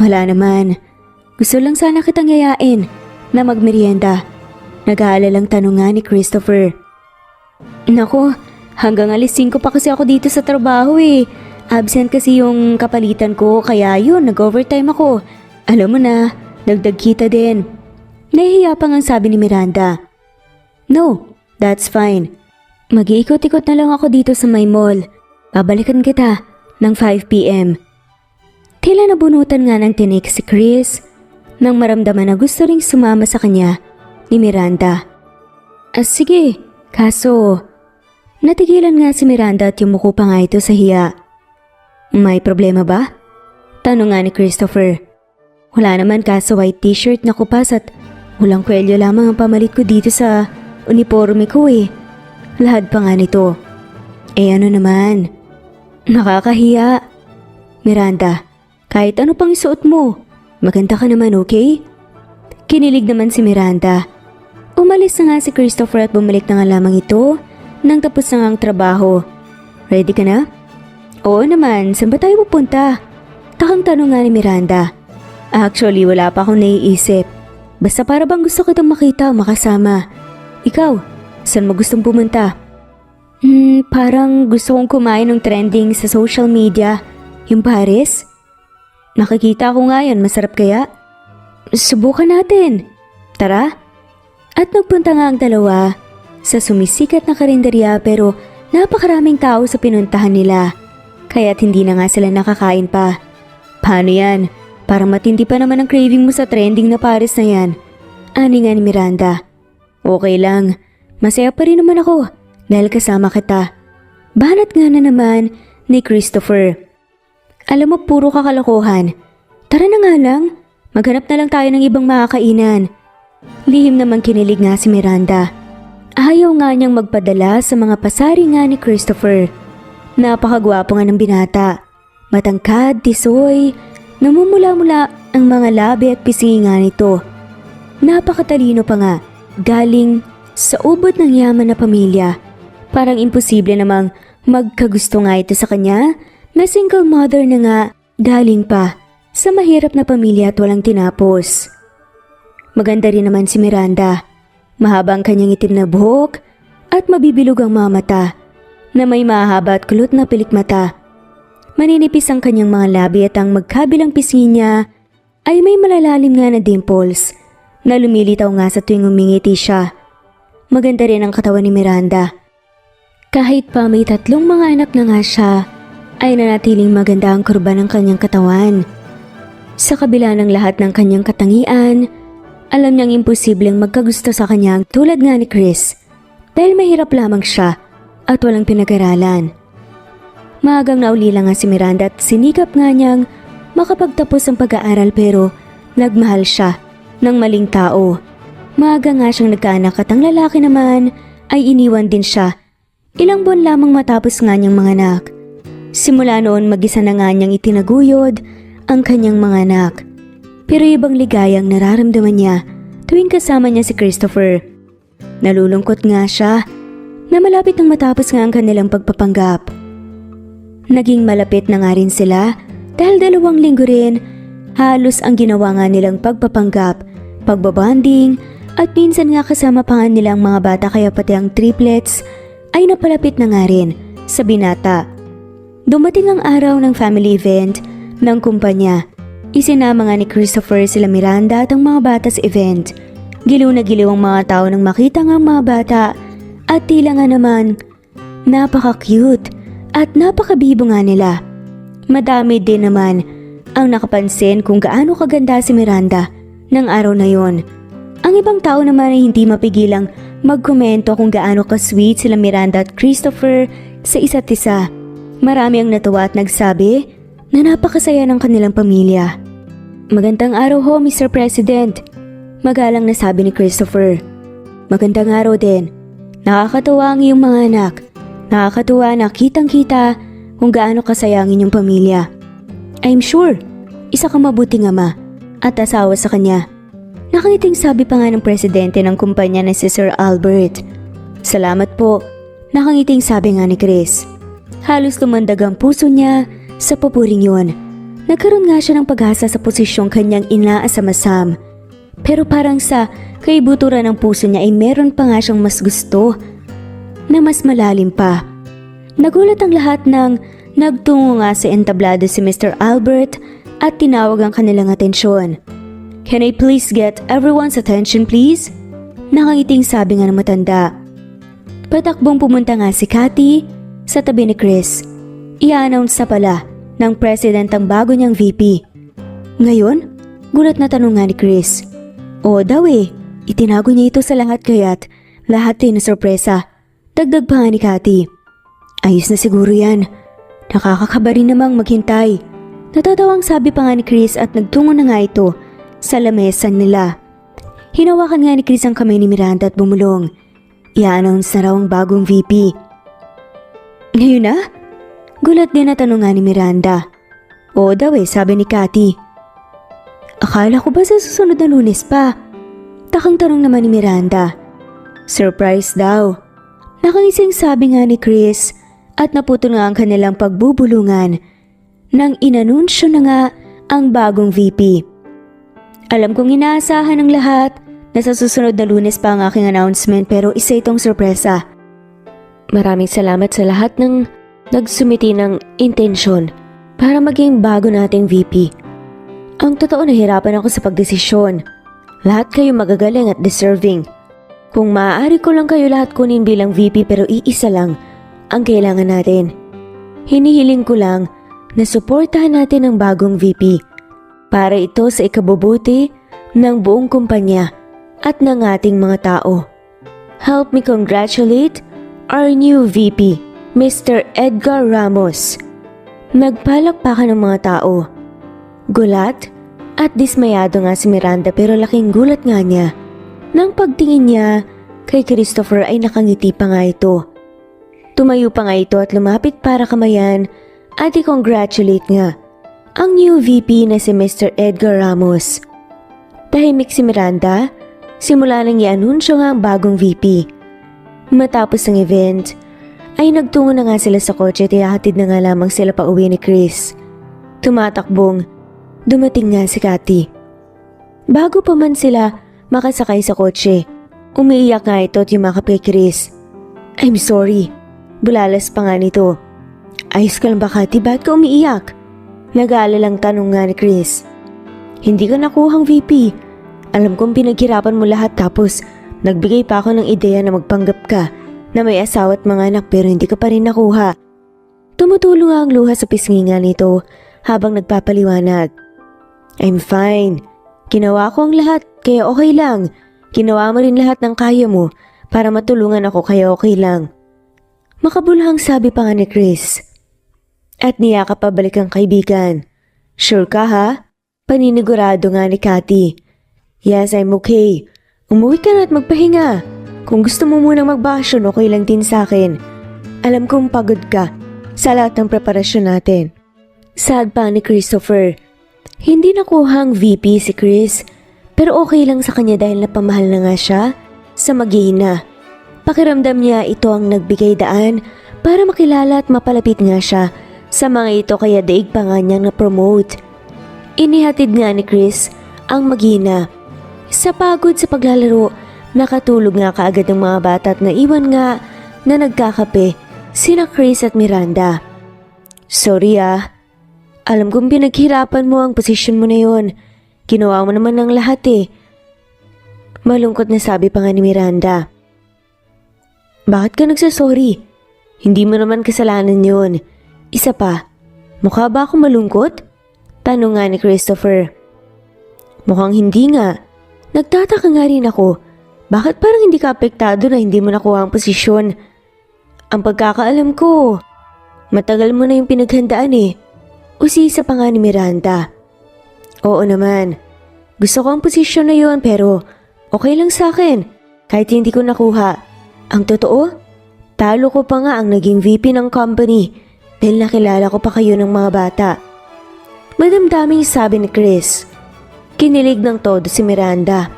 Speaker 1: Wala naman. Gusto lang sana kitang yayain na magmerienda. Nag-aalalang tanong nga ni Christopher. Nako, hanggang 5:00 pa kasi ako dito sa trabaho eh. Absent kasi yung kapalitan ko kaya yun, nag-overtime ako. Alam mo na, dagdag kita din. Nahihiya pa nga sabi ni Miranda. No, that's fine. Mag-iikot-ikot na lang ako dito sa may mall. Babalikan kita ng 5 p.m. Tila nabunutan nga ng tinik si Chris nang maramdaman na gusto ring sumama sa kanya ni Miranda. Sige, Kaso, natigilan nga si Miranda at yumuko pa nga ito sa hiya. May problema ba? Tanong nga ni Christopher. Wala naman, kaso white t-shirt na kupas at walang kwelyo lamang ang pamalit ko dito sa uniforme ko eh. Lahad pa nga nito. Ano naman? Nakakahiya. Miranda, kahit ano pang isuot mo, maganda ka naman, okay? Kinilig naman si Miranda. Umalis na nga si Christopher at bumalik na nga lamang ito nang tapos na nga ang trabaho. Ready ka na? Oo naman, saan ba tayo pupunta? Takang tanong nga ni Miranda. Actually, wala pa akong naiisip. Basta para bang gusto kitang makita o makasama. Ikaw, saan mo gustong pumunta? Parang gusto kong kumain ng trending sa social media. Yung Paris? Nakikita ko nga yan, masarap kaya? Subukan natin. Tara. At nagpunta nga ang dalawa sa sumisikat na karinderya pero napakaraming tao sa pinuntahan nila. Kaya't hindi na nga sila nakakain pa. Paano yan? Parang matindi pa naman ang craving mo sa trending na Paris na yan. Ani nga ni Miranda. Okay lang. Masaya pa rin naman ako dahil kasama kita. Banat nga na naman ni Christopher. Alam mo, puro kakalokohan. Tara na nga lang. Maghanap na lang tayo ng ibang makakainan. Lihim naman kinilig nga si Miranda. Ayaw nga niyang magpadala sa mga pasari nga ni Christopher. Napakagwapo nga ng binata. Matangkad, tisoy, namumula-mula ang mga labi at pisngi nga nito. Napakatalino pa nga, galing sa ubod ng yaman na pamilya. Parang imposible namang magkagusto nga ito sa kanya na single mother na nga, galing pa sa mahirap na pamilya at walang tinapos. Maganda rin naman si Miranda. Mahaba ang kanyang itim na buhok at mabibilog ang mga mata na may mahaba at kulot na pilikmata. Maninipis ang kanyang mga labi at ang magkabilang pisngi niya ay may malalalim nga na dimples na lumilitaw nga sa tuwing umingiti siya. Maganda rin ang katawan ni Miranda. Kahit pa may 3 mga anak na nga siya, ay nanatiling maganda ang kurba ng kanyang katawan. Sa kabila ng lahat ng kanyang katangian, alam niyang imposibleng magkagusto sa kanyang tulad nga ni Chris dahil mahirap lamang siya at walang pinag-aralan. Maagang naulila nga si Miranda at sinikap nga niyang makapagtapos ang pag-aaral pero nagmahal siya ng maling tao. Maaga nga siyang nagkaanak at ang lalaki naman ay iniwan din siya. Ilang buwan lamang matapos nga niyang mga anak. Simula noon mag-isa na nga niyang itinaguyod ang kanyang mga anak. Pero ibang ligayang nararamdaman niya tuwing kasama niya si Christopher. Nalulungkot nga siya na malapit nang matapos nga ang kanilang pagpapanggap. Naging malapit na nga rin sila dahil 2 linggo rin halos ang ginawa nga nilang pagpapanggap, pagbabanding at minsan nga kasama pa nga nilang mga bata kaya pati ang triplets ay napalapit na nga rin sa binata. Dumating ang araw ng family event ng kumpanya. Isinama nga ni Christopher sila Miranda at ang mga bata sa event. Giliw na giliw ang mga tao nang makita nga ang mga bata at tila nga naman napaka-cute at napakabibo nga nila. Madami din naman ang nakapansin kung gaano kaganda si Miranda ng araw na yon. Ang ibang tao naman ay hindi mapigilang magkomento kung gaano ka-sweet sila Miranda at Christopher sa isa't isa. Marami ang natuwa at nagsabi na napakasaya ng kanilang pamilya. Magandang araw ho, Mr. President. Magalang na sabi ni Christopher. Magandang araw din. Nakakatuwa ang iyong mga anak. Nakakatuwa na kitang-kita kung gaano kasaya ang inyong pamilya. I'm sure, isa kang mabuting ama at asawa sa kanya. Nakangiting sabi pa nga ng presidente ng kumpanya na si Sir Albert. Salamat po, nakangiting sabi nga ni Chris. Halos tumandag ang puso niya sa papuring yun. Nagkaroon nga siya ng pag-asa sa posisyong kanyang inaasam-asam. Pero parang sa kaibuturan ng puso niya ay meron pa nga siyang mas gusto na mas malalim pa. Nagulat ang lahat nang nagtungo nga sa entablado si Mr. Albert at tinawag ang kanilang atensyon. Can I please get everyone's attention please? Nakangiting sabi nga ng matanda. Patakbong pumunta nga si Cathy sa tabi ni Chris. I-announce na pala ng president ang bago niyang VP. Ngayon, gulat na tanong nga ni Chris. Oo daw eh, itinago niya ito sa lahat kaya't lahat din na sorpresa. Dagdag pa nga ni Cathy. Ayos na siguro yan. Nakakakaba rin namang maghintay. Natatawang sabi pa nga ni Chris at nagtungo na nga ito sa lamesan nila. Hinawakan nga ni Chris ang kamay ni Miranda at bumulong. I-announce na raw ang bagong VP. Ngayon na? Gulat din na tanong nga ni Miranda. Oo daw sabi ni Cathy. Akala ko ba sa susunod na Lunes pa? Takang tanong naman ni Miranda. Surprise daw. Nakangising sabi nga ni Chris at naputol nga ang kanilang pagbubulungan nang inanunsyo na nga ang bagong VP. Alam kong inaasahan ng lahat na sa susunod na Lunes pa ang aking announcement pero isa itong sorpresa. Maraming salamat sa lahat ng nagsumiti ng intensyon para maging bago nating VP. Ang totoo nahirapan ako sa pagdesisyon. Lahat kayo magagaling at deserving. Kung maaari ko lang kayo lahat kunin bilang VP pero iisa lang ang kailangan natin. Hinihiling ko lang na suportahan natin ang bagong VP para ito sa ikabubuti ng buong kumpanya at ng ating mga tao. Help me congratulate our new VP, Mr. Edgar Ramos. Nagpalakpakan ng mga tao. Gulat at dismayado nga si Miranda pero laking gulat nga niya. Nang pagtingin niya kay Christopher ay nakangiti pa nga ito. Tumayo pa nga ito at lumapit para kamayan at i-congratulate nga ang new VP na si Mr. Edgar Ramos. Tahimik si Miranda, simula nang i-anunsyo nga ang bagong VP. Matapos ang event, ay nagtungo na nga sila sa kotse at ihahatid na nga lamang sila pa uwi ni Chris. Tumatakbong, dumating nga si Cathy. Bago pa man sila makasakay sa kotse, umiiyak nga ito at yumakap kay Chris. I'm sorry, bulalas pa nga nito. Ayos ka lang ba Cathy, ba't ka umiiyak? Nag-aalalang tanong nga ni Chris. Hindi ka nakuhang VP. Alam kong pinaghirapan mo lahat tapos nagbigay pa ako ng ideya na magpanggap ka na may asawa at mga anak pero hindi ka pa rin nakuha. Tumutulo nga ang luha sa pisngi nga nito habang nagpapaliwanag. I'm fine. Ginawa ko ang lahat kaya okay lang. Ginawa mo rin lahat ng kaya mo para matulungan ako kaya okay lang. Makabulhang sabi pa nga ni Chris. At niyakap pabalik ang kaibigan. Sure ka ha? Paninigurado nga ni Cathy. Yes, I'm okay. Umuwi ka na at magpahinga. Kung gusto mo munang magbakasyon, okay lang din sa akin. Alam kong pagod ka sa lahat ng preparasyon natin. Sad pa ni Christopher. Hindi nakuhang VP si Chris, pero okay lang sa kanya dahil napamahal na nga siya sa mag-iina. Pakiramdam niya ito ang nagbigay daan para makilala at mapalapit nga siya sa mga ito kaya daig pa nga niyang na-promote. Inihatid nga ni Chris ang mag-iina. Sa pagod sa paglalaro, nakatulog nga kaagad ng mga bata at naiwan nga na nagkakape sina Chris at Miranda. Sorry alam kong pinaghirapan mo ang posisyon mo na yon. Ginawa mo naman ng lahat Malungkot na sabi pa nga ni Miranda. Bakit ka nagsasorry? Hindi mo naman kasalanan yon. Isa pa, mukha ba ako malungkot? Tanong nga ni Christopher. Mukhang hindi nga. Nagtataka nga rin ako. Bakit parang hindi ka apektado na hindi mo nakuha ang posisyon? Ang pagkakaalam ko, matagal mo na yung pinaghandaan Usisa pa nga ni Miranda. Oo naman. Gusto ko ang posisyon na yun pero okay lang sa akin kahit hindi ko nakuha. Ang totoo, talo ko pa nga ang naging VP ng company dahil nakilala ko pa kayo ng mga bata. Madamdaming sabi ni Chris. Kinilig ng todo si Miranda.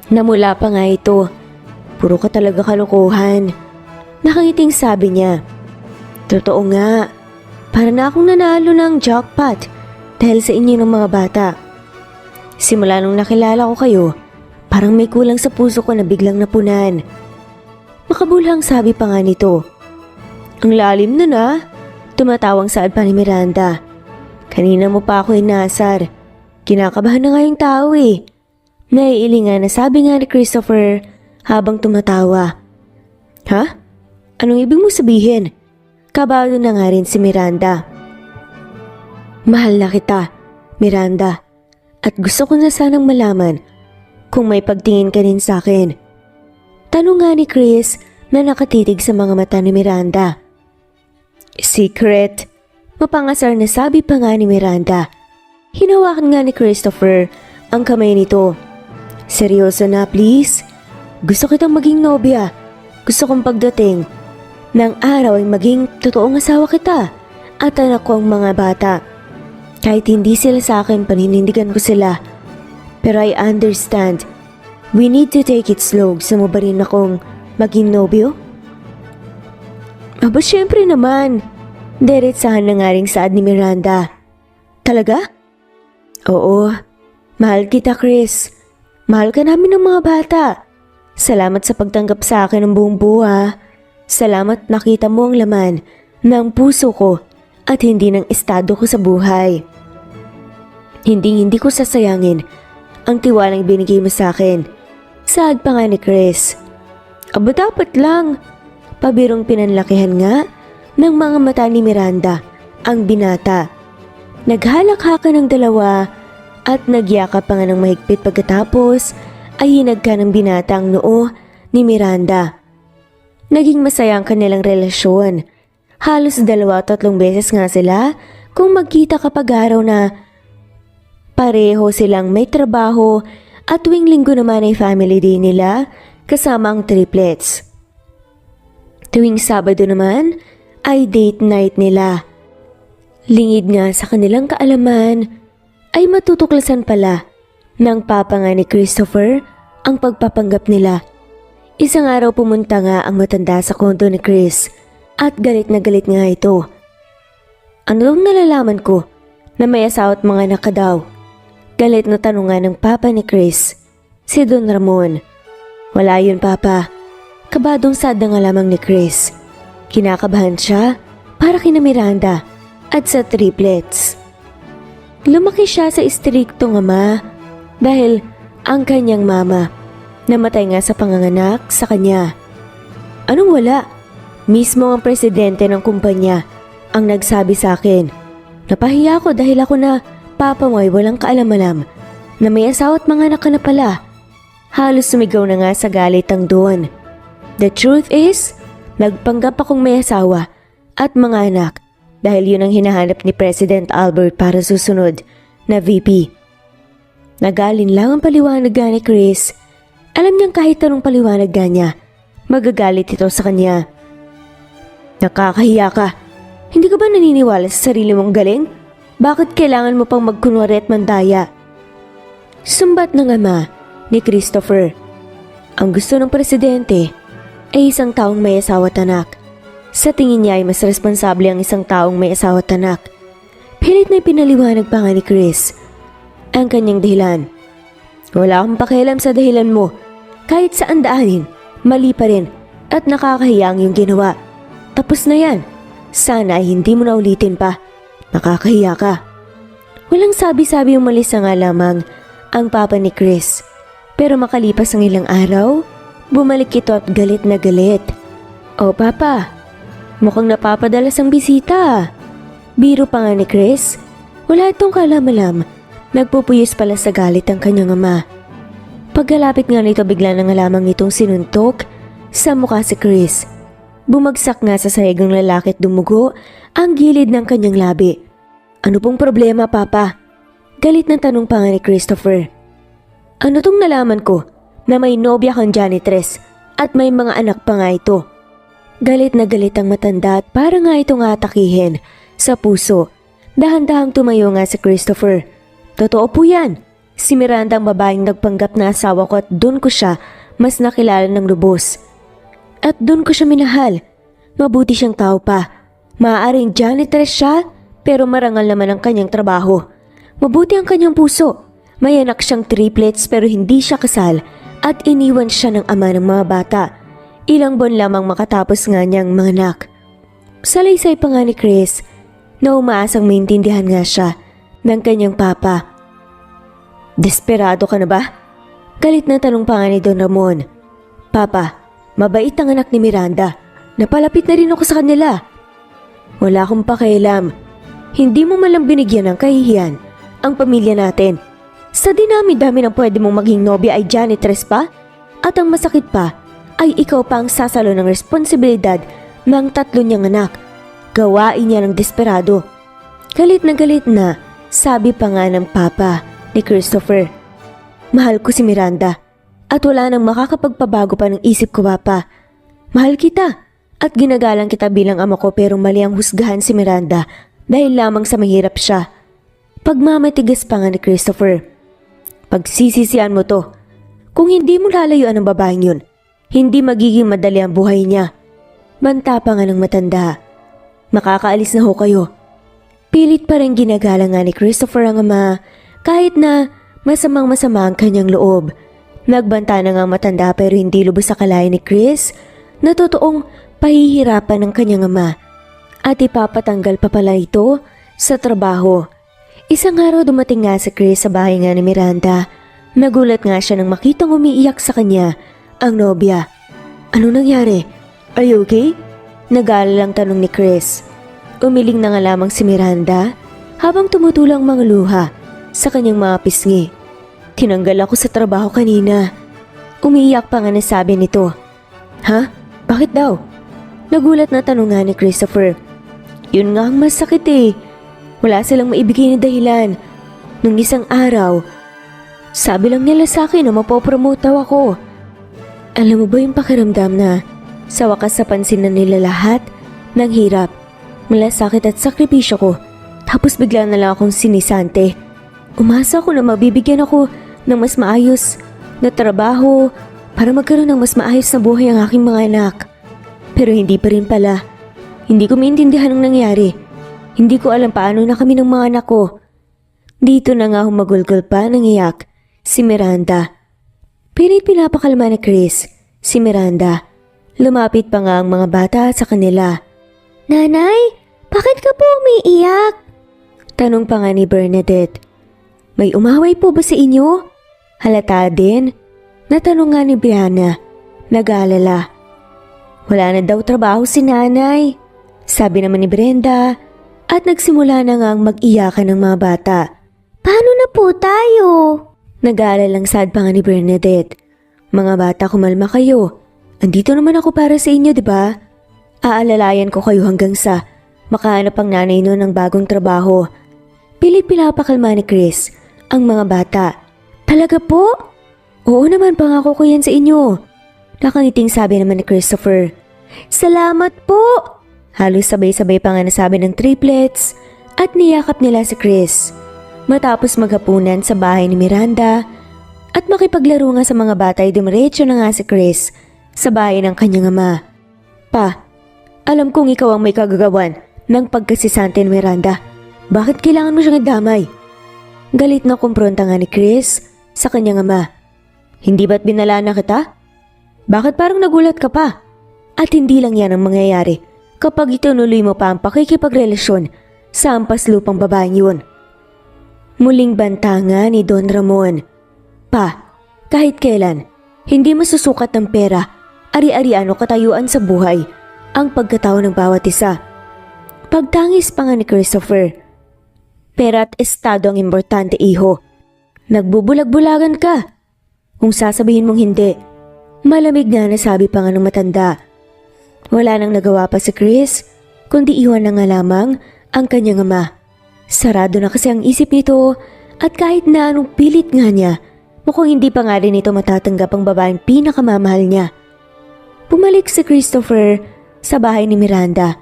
Speaker 1: Namula pa nga ito. Puro ka talaga kalokohan. Nakangiting sabi niya. Totoo nga. Para na akong nanalo ng jackpot dahil sa inyo ng mga bata. Simula nung nakilala ko kayo, parang may kulang sa puso ko na biglang napunan. Makabulhang sabi pa nga nito. Ang lalim nun Tumatawang saad pa ni Miranda. Kanina mo pa ako inasar. Kinakabahan na nga yung tao Naiilingan na sabi nga ni Christopher habang tumatawa. Ha? Anong ibig mo sabihin? Kabado na nga rin si Miranda. Mahal na kita, Miranda. At gusto ko na sanang malaman kung may pagtingin ka rin sa akin. Tanong nga ni Chris na nakatitig sa mga mata ni Miranda. Secret? Mapangasar na sabi pa nga ni Miranda. Hinawakan nga ni Christopher ang kamay nito. Seryoso na please? Gusto kitang maging nobya. Gusto kong pagdating ng araw ay maging totoong asawa kita at anak ko ang mga bata. Kahit hindi sila sa akin, paninindigan ko sila. Pero I understand. We need to take it slow. Gusto mo ba rin akong maging nobyo? Aba, syempre naman. Diretsahan na nga ring saad ni Miranda. Talaga? Oo. Mahal kita, Chris. Mahal ka namin ng mga bata. Salamat sa pagtanggap sa akin ng buong buha. Salamat nakita mo ang laman ng puso ko at hindi ng estado ko sa buhay. Hindi ko sasayangin ang tiwalang binigay mo sa akin. Saad pa nga ni Chris. Aba, dapat lang. Pabirong pinanlakihan nga ng mga mata ni Miranda ang binata. Naghalakhakan ng dalawa at nagyakap pa nga ng mahigpit pagkatapos ay hinagka ng binata ang noo ni Miranda. Naging masaya ang kanilang relasyon. Halos 2-3 beses nga sila kung magkita kapag araw na pareho silang may trabaho at tuwing linggo naman ay family day nila kasama ang triplets. Tuwing Sabado naman ay date night nila. Lingid nga sa kanilang kaalaman ay matutuklasan pala ng papa nga ni Christopher ang pagpapanggap nila. Isang araw pumunta nga ang matanda sa kondo ni Chris at galit na galit nga ito. Ano ang nalalaman ko na may asawa at mga anak ka daw? Galit na tanong nga ng papa ni Chris, si Don Ramon. Wala yun, papa. Kabadong sad na nga lamang ni Chris. Kinakabahan siya para kina Miranda at sa triplets. Lumaki siya sa istriktong ama dahil ang kanyang mama namatay nga sa panganganak sa kanya. Anong wala? Mismo ang presidente ng kumpanya ang nagsabi sa akin. Napahiya ko dahil ako na papa mo ay walang kaalam-alam na may asawa at mga anak ka na pala. Halos sumigaw na nga sa galit ang Don. The truth is, nagpanggap akong may asawa at mga anak dahil yun ang hinahanap ni President Albert para susunod na VP. Nagalin lang ang paliwanag ni Chris. Alam niyang kahit anong paliwanag niya, magagalit ito sa kanya. Nakakahiya ka. Hindi ka ba naniniwala sa sarili mong galing? Bakit kailangan mo pang magkunwari at mandaya? Sumbat ng ama ni Christopher. Ang gusto ng presidente ay isang taong may asawa at anak. Sa tingin niya ay mas responsable ang isang taong may asawa at anak. Pilit na pinaliwanag pa nga ni Chris ang kanyang dahilan. Wala akong pakialam sa dahilan mo. Kahit saan daanin, mali pa rin at nakakahiya ang iyong ginawa. Tapos na yan. Sana ay hindi mo na ulitin pa. Nakakahiya ka. Walang sabi-sabi umalis na nga lamang ang papa ni Chris. Pero makalipas ang ilang araw, bumalik ito at galit na galit. O papa, mukhang napapadalas ang bisita. Biro pa nga ni Chris. Wala itong kalam-alam. Nagpupuyos pala sa galit ang kanyang ama. Pagkalapit nga nito bigla na nga lamang nitong sinuntok sa mukha si Chris. Bumagsak nga sa sahig ang lalaki at dumugo ang gilid ng kanyang labi. Ano pong problema, papa? Galit na tanong pa nga ni Christopher. Ano tong nalaman ko na may nobya kang janitress at may mga anak pa nga ito? Galit na galit ang matanda at para nga itong atakihin sa puso. Dahan-dahang tumayo nga si Christopher. Totoo po yan. Si Miranda ang babaeng nagpanggap na asawa ko at doon ko siya mas nakilala ng lubos. At doon ko siya minahal. Mabuti siyang tao pa. Maaaring janitress siya pero marangal naman ang kanyang trabaho. Mabuti ang kanyang puso. May anak siyang triplets pero hindi siya kasal at iniwan siya ng ama ng mga bata. Ilang buwan lamang makatapos nga niyang mga anak. Salaysay pa nga ni Chris na umaasang maintindihan nga siya ng kanyang papa. Desperado ka na ba? Galit na tanong pa nga ni Don Ramon. Papa, mabait ang anak ni Miranda. Napalapit na rin ako sa kanila. Wala akong pakialam. Hindi mo malang binigyan ng kahihiyan ang pamilya natin. Sa dinami-dami ng pwede mong maging nobya ay janitress pa? At ang masakit pa, ay ikaw pa ang sasalo ng responsibilidad ng 3 niyang anak. Gawain niya ng desperado. Galit na, sabi pa nga ng papa ni Christopher. Mahal ko si Miranda at wala nang makakapagpabago pa ng isip ko, papa. Mahal kita at ginagalang kita bilang ama ko, pero mali ang husgahan si Miranda dahil lamang sa mahirap siya. Pagmamatigas pa nga ni Christopher. Pagsisisihan mo to. Kung hindi mo lalayuan ang babaeng yun, hindi magiging madali ang buhay niya. Banta pa nga ng matanda. Makakaalis na ho kayo. Pilit pa rin ginagalang nga ni Christopher ang ama kahit na masamang-masama ang kanyang loob. Nagbanta na nga ang matanda pero hindi lubos sa kalayan ni Chris na totoong pahihirapan ng kanyang ama at ipapatanggal pa pala ito sa trabaho. Isang araw dumating nga si Chris sa bahay nga ni Miranda. Nagulat nga siya nang makitang umiiyak sa kanya ang nobya. Ano nangyari? Are you okay? Nag-aalalang tanong ni Chris. Umiling na nga lamang si Miranda habang tumutulang mga luha sa kanyang mga pisngi. Tinanggal ako sa trabaho kanina. Umiiyak pa nga na sabi nito. Ha? Bakit daw? Nagulat na tanong nga ni Christopher. Yun nga ang masakit eh. Wala silang maibigay na dahilan. Nung isang araw, sabi lang nila sa akin na mapopromote daw ako. Alam mo ba yung pakiramdam na sa wakas sa pansin na nila lahat ng hirap, mula sakit at sakripisyo ko, tapos bigla na lang akong sinisante. Umasa ko na mabibigyan ako ng mas maayos na trabaho para magkaroon ng mas maayos na buhay ang aking mga anak. Pero hindi pa rin pala. Hindi ko maintindihan ang nangyari. Hindi ko alam paano na kami ng mga anak ko. Dito na nga humagulgol pa ng iyak si Miranda. Pilit pinapakalma ni Chris si Miranda. Lumapit pa nga ang mga bata sa kanila. Nanay, bakit ka po umiiyak? Tanong pa nga ni Bernadette. May umaway po ba sa inyo? Halata din. Natanong nga ni Brianna. Nag-aalala. Wala na daw trabaho si nanay. Sabi naman ni Brenda. At nagsimula na ngang mag-iyakan ng mga bata. Paano na po tayo? Nag-aalalang sad pa nga ni Bernadette. Mga bata, kumalma kayo. Andito naman ako para sa inyo, di ba? Aalalayan ko kayo hanggang sa makahanap ang nanay nun ng bagong trabaho. Pilit pinapakalma ni Chris ang mga bata. Talaga po? Oo naman, pangako ko yan sa inyo. Nakangiting sabi naman ni Christopher. Salamat po! Halos sabay-sabay pa nga nasabi ng triplets at niyakap nila si Chris. Matapos maghapunan sa bahay ni Miranda at makipaglaro nga sa mga bata ay dumiretso na nga si Chris sa bahay ng kanyang ama. Pa, alam kong ikaw ang may kagagawan ng pagkasisante ni Miranda. Bakit kailangan mo siyang idamay? Galit na kumpronta nga ni Chris sa kanyang ama. Hindi ba't binalaan na kita? Bakit parang nagulat ka pa? At hindi lang yan ang mangyayari kapag itinuloy mo pa ang pakikipagrelasyon sa ampas lupang babaeng yun. Muling banta nga ni Don Ramon. Pa, kahit kailan, hindi masusukat ng pera, ari-arian o katayuan sa buhay ang pagkatao ng bawat isa. Pagtangis pa nga ni Christopher. Pera at estado ang importante, iho. Nagbubulag-bulagan ka. Kung sasabihin mong hindi, malamig na nasabi pa nga ng matanda. Wala nang nagawa pa si Chris, kundi iwan na nga lamang ang kanyang ama. Sarado na kasi ang isip nito at kahit na anong pilit nga niya, mukhang hindi pa nga rin ito matatanggap ang babaeng pinakamamahal niya. Bumalik si Christopher sa bahay ni Miranda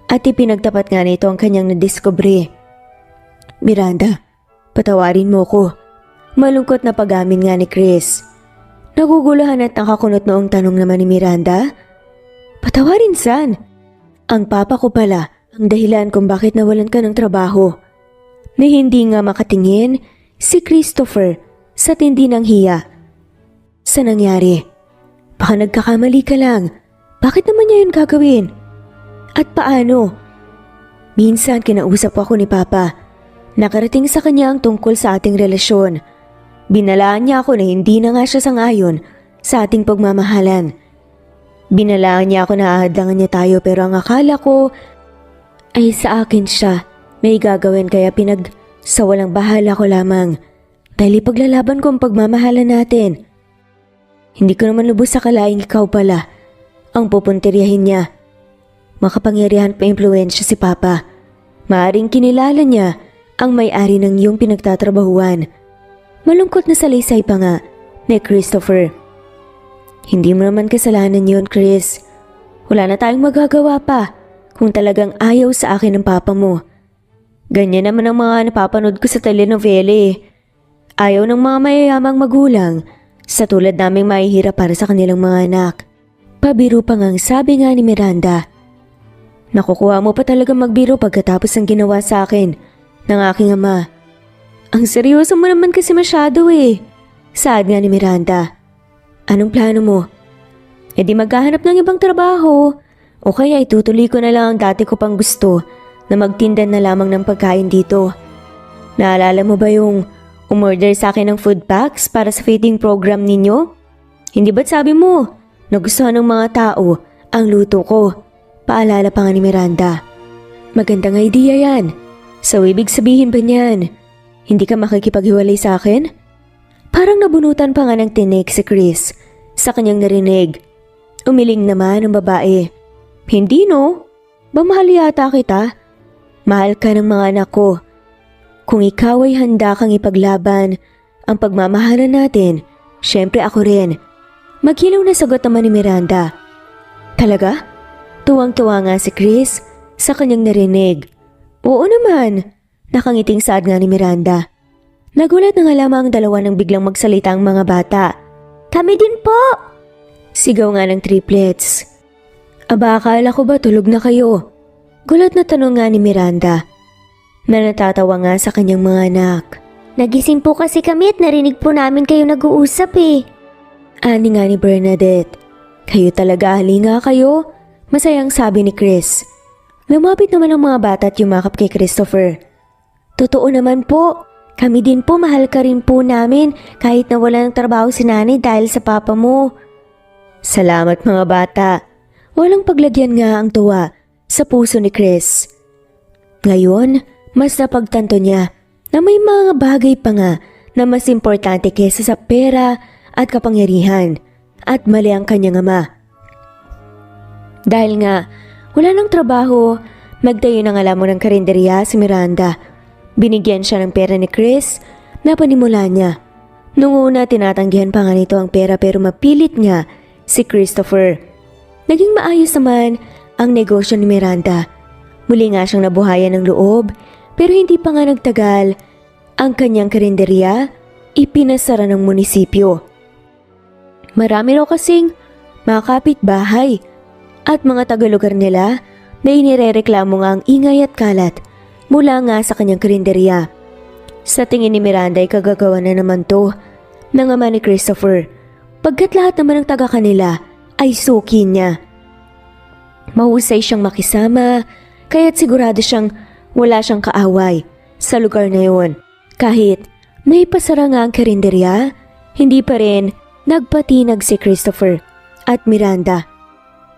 Speaker 1: at ipinagtapat nga nito ang kanyang nadiskubre. Miranda, patawarin mo ko. Malungkot na pag-amin nga ni Chris. Naguguluhan at nakakunot noong tanong naman ni Miranda. Patawarin saan? Ang papa ko pala ang dahilan kung bakit nawalan ka ng trabaho. Na hindi nga makatingin si Christopher sa tindi ng hiya. Sa nangyari? Baka nagkakamali ka lang. Bakit naman niya yun gagawin? At paano? Minsan kinausap ako ni Papa. Nakarating sa kanya ang tungkol sa ating relasyon. Binalaan niya ako na hindi na nga siya sangayon sa ating pagmamahalan. Binalaan niya ako na ahadlangan niya tayo pero ang akala ko ay sa akin siya may gagawin kaya sa walang bahala ko lamang dahil ipaglalaban ko ang pagmamahalan natin. Hindi ko naman lubos sa kalaing ikaw pala ang pupuntiryahin niya. Makapangyarihan pa impluwensya si Papa. Maaring kinilala niya ang may-ari ng iyong pinagtatrabahuan. Malungkot na salaysay pa nga ni Christopher. Hindi mo naman kasalanan yun, Chris. Wala na tayong magagawa pa kung talagang ayaw sa akin ng papa mo. Ganyan naman ang mga napapanood ko sa telenovela eh. Ayaw ng mga mayayamang magulang sa tulad naming mahihirap para sa kanilang mga anak. Pabiro pa ngang sabi nga ni Miranda. Nakukuha mo pa talaga magbiro pagkatapos ng ginawa sa akin ng aking ama. Ang seryoso mo naman kasi masyado eh. Saad nga ni Miranda. Anong plano mo? E di maghahanap ng ibang trabaho. O kaya itutuloy ko na lang ang dati ko pang gusto na magtinda na lamang ng pagkain dito. Naalala mo ba yung umorder sa akin ng food packs para sa feeding program ninyo? Hindi ba't sabi mo nagustuhan ng mga tao ang luto ko? Paalala pa nga ni Miranda. Magandang idea yan. So ibig sabihin ba niyan, hindi ka makikipaghiwalay sa akin? Parang nabunutan pa nga ng tinik si Chris sa kanyang narinig. Umiling naman ang babae. Hindi no, ba mahal yata kita? Mahal ka ng mga anak ko. Kung ikaw ay handa kang ipaglaban ang pagmamahalan natin, syempre ako rin. Maghilaw na sagot naman ni Miranda. Talaga? Tuwang-tuwa nga si Chris sa kanyang narinig. Oo naman, nakangiting saad nga ni Miranda. Nagulat na nga lamang ang dalawa nang biglang magsalita ang mga bata. Kami din po! Sigaw nga ng triplets. Aba, akala ko ba tulog na kayo? Gulat na tanong nga ni Miranda na natatawa nga sa kanyang mga anak. Nagising po kasi kami at narinig po namin kayo nag-uusap eh. Ani nga ni Bernadette. Kayo talaga, halinga kayo? Masayang sabi ni Chris. Lumapit naman ang mga bata at yumakap kay Christopher. Totoo naman po. Kami din po, mahal ka rin po namin kahit na wala ng trabaho si nanay dahil sa papa mo. Salamat mga bata. Walang paglagyan nga ang tuwa sa puso ni Chris. Ngayon, mas napagtanto niya na may mga bagay pa nga na mas importante kesa sa pera at kapangyarihan at mali ang kanyang ama. Dahil nga, wala nang trabaho, nagtayo ng alam ng karinderya si Miranda. Binigyan siya ng pera ni Chris na panimula niya. Noong una tinatanggihan pa nga nito ang pera pero mapilit nga si Christopher. Naging maayos naman ang negosyo ni Miranda. Muli nga siyang nabuhayan ng loob pero hindi pa nga nagtagal ang kanyang karinderya ipinasara ng munisipyo. Marami raw kasing mga kapitbahay at mga tagalugar nila na inirereklamo nga ang ingay at kalat mula nga sa kanyang karinderya. Sa tingin ni Miranda ay kagagawa na naman to ng ama ni Christopher pagkat lahat naman ng taga kanila ay suki niya. Mahusay siyang makisama kaya't sigurado siyang wala siyang kaaway sa lugar na yon. Kahit may pasara nga ang karinderya, hindi pa rin nagpatinag si Christopher at Miranda.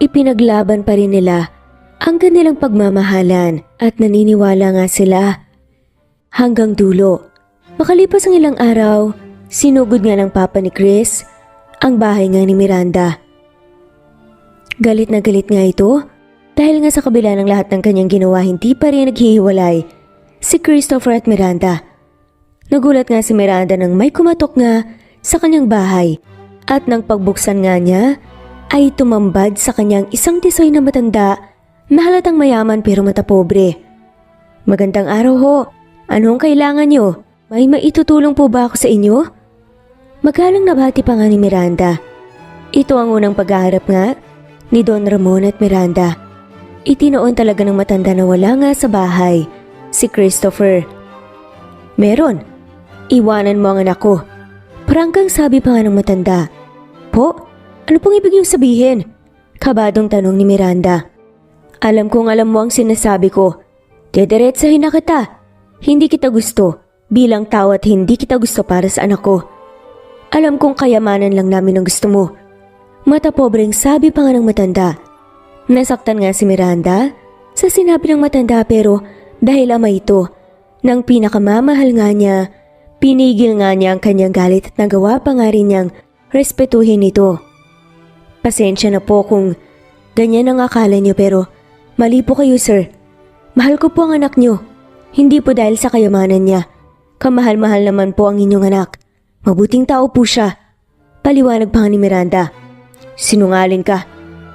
Speaker 1: Ipinaglaban pa rin nila ang kanilang pagmamahalan at naniniwala nga sila hanggang dulo. Makalipas ang ilang araw, sinugod nga ng papa ni Chris ang bahay nga ni Miranda. Galit na galit nga ito dahil nga sa kabila ng lahat ng kanyang ginawa hindi pa rin naghihiwalay si Christopher at Miranda. Nagulat nga si Miranda nang may kumatok nga sa kanyang bahay at nang pagbuksan nga niya ay tumambad sa kanyang isang tisoy na matanda na halatang mayaman pero matapobre. Magandang araw ho. Anong kailangan nyo? May maitutulong po ba ako sa inyo? Magalang nabati pa nga ni Miranda. Ito ang unang paghaharap nga ni Don Ramon at Miranda. Itinoon talaga ng matanda na wala nga sa bahay si Christopher. Meron. Iwanan mo ang anak ko. Prangkang sabi pa nga ng matanda. Po? Ano pong ibig niyong sabihin? Kabadong tanong ni Miranda. Alam kong alam mo ang sinasabi ko. Didiretsahin na kita. Hindi kita gusto bilang tao at hindi kita gusto para sa anak ko. Alam kong kayamanan lang namin ang gusto mo. Matapobreng sabi pa nga ng matanda. Nasaktan nga si Miranda sa sinabi ng matanda pero dahil ama ito, nang pinakamamahal nga niya, pinigil nga niya ang kanyang galit at nagawa pa nga rin niyang respetuhin ito. Pasensya na po kung ganyan ang akala niyo pero mali po kayo sir. Mahal ko po ang anak niyo. Hindi po dahil sa kayamanan niya. Kamahal-mahal naman po ang inyong anak. Mabuting tao po siya. Paliwanag pa nga ni Miranda. Sinungaling ka.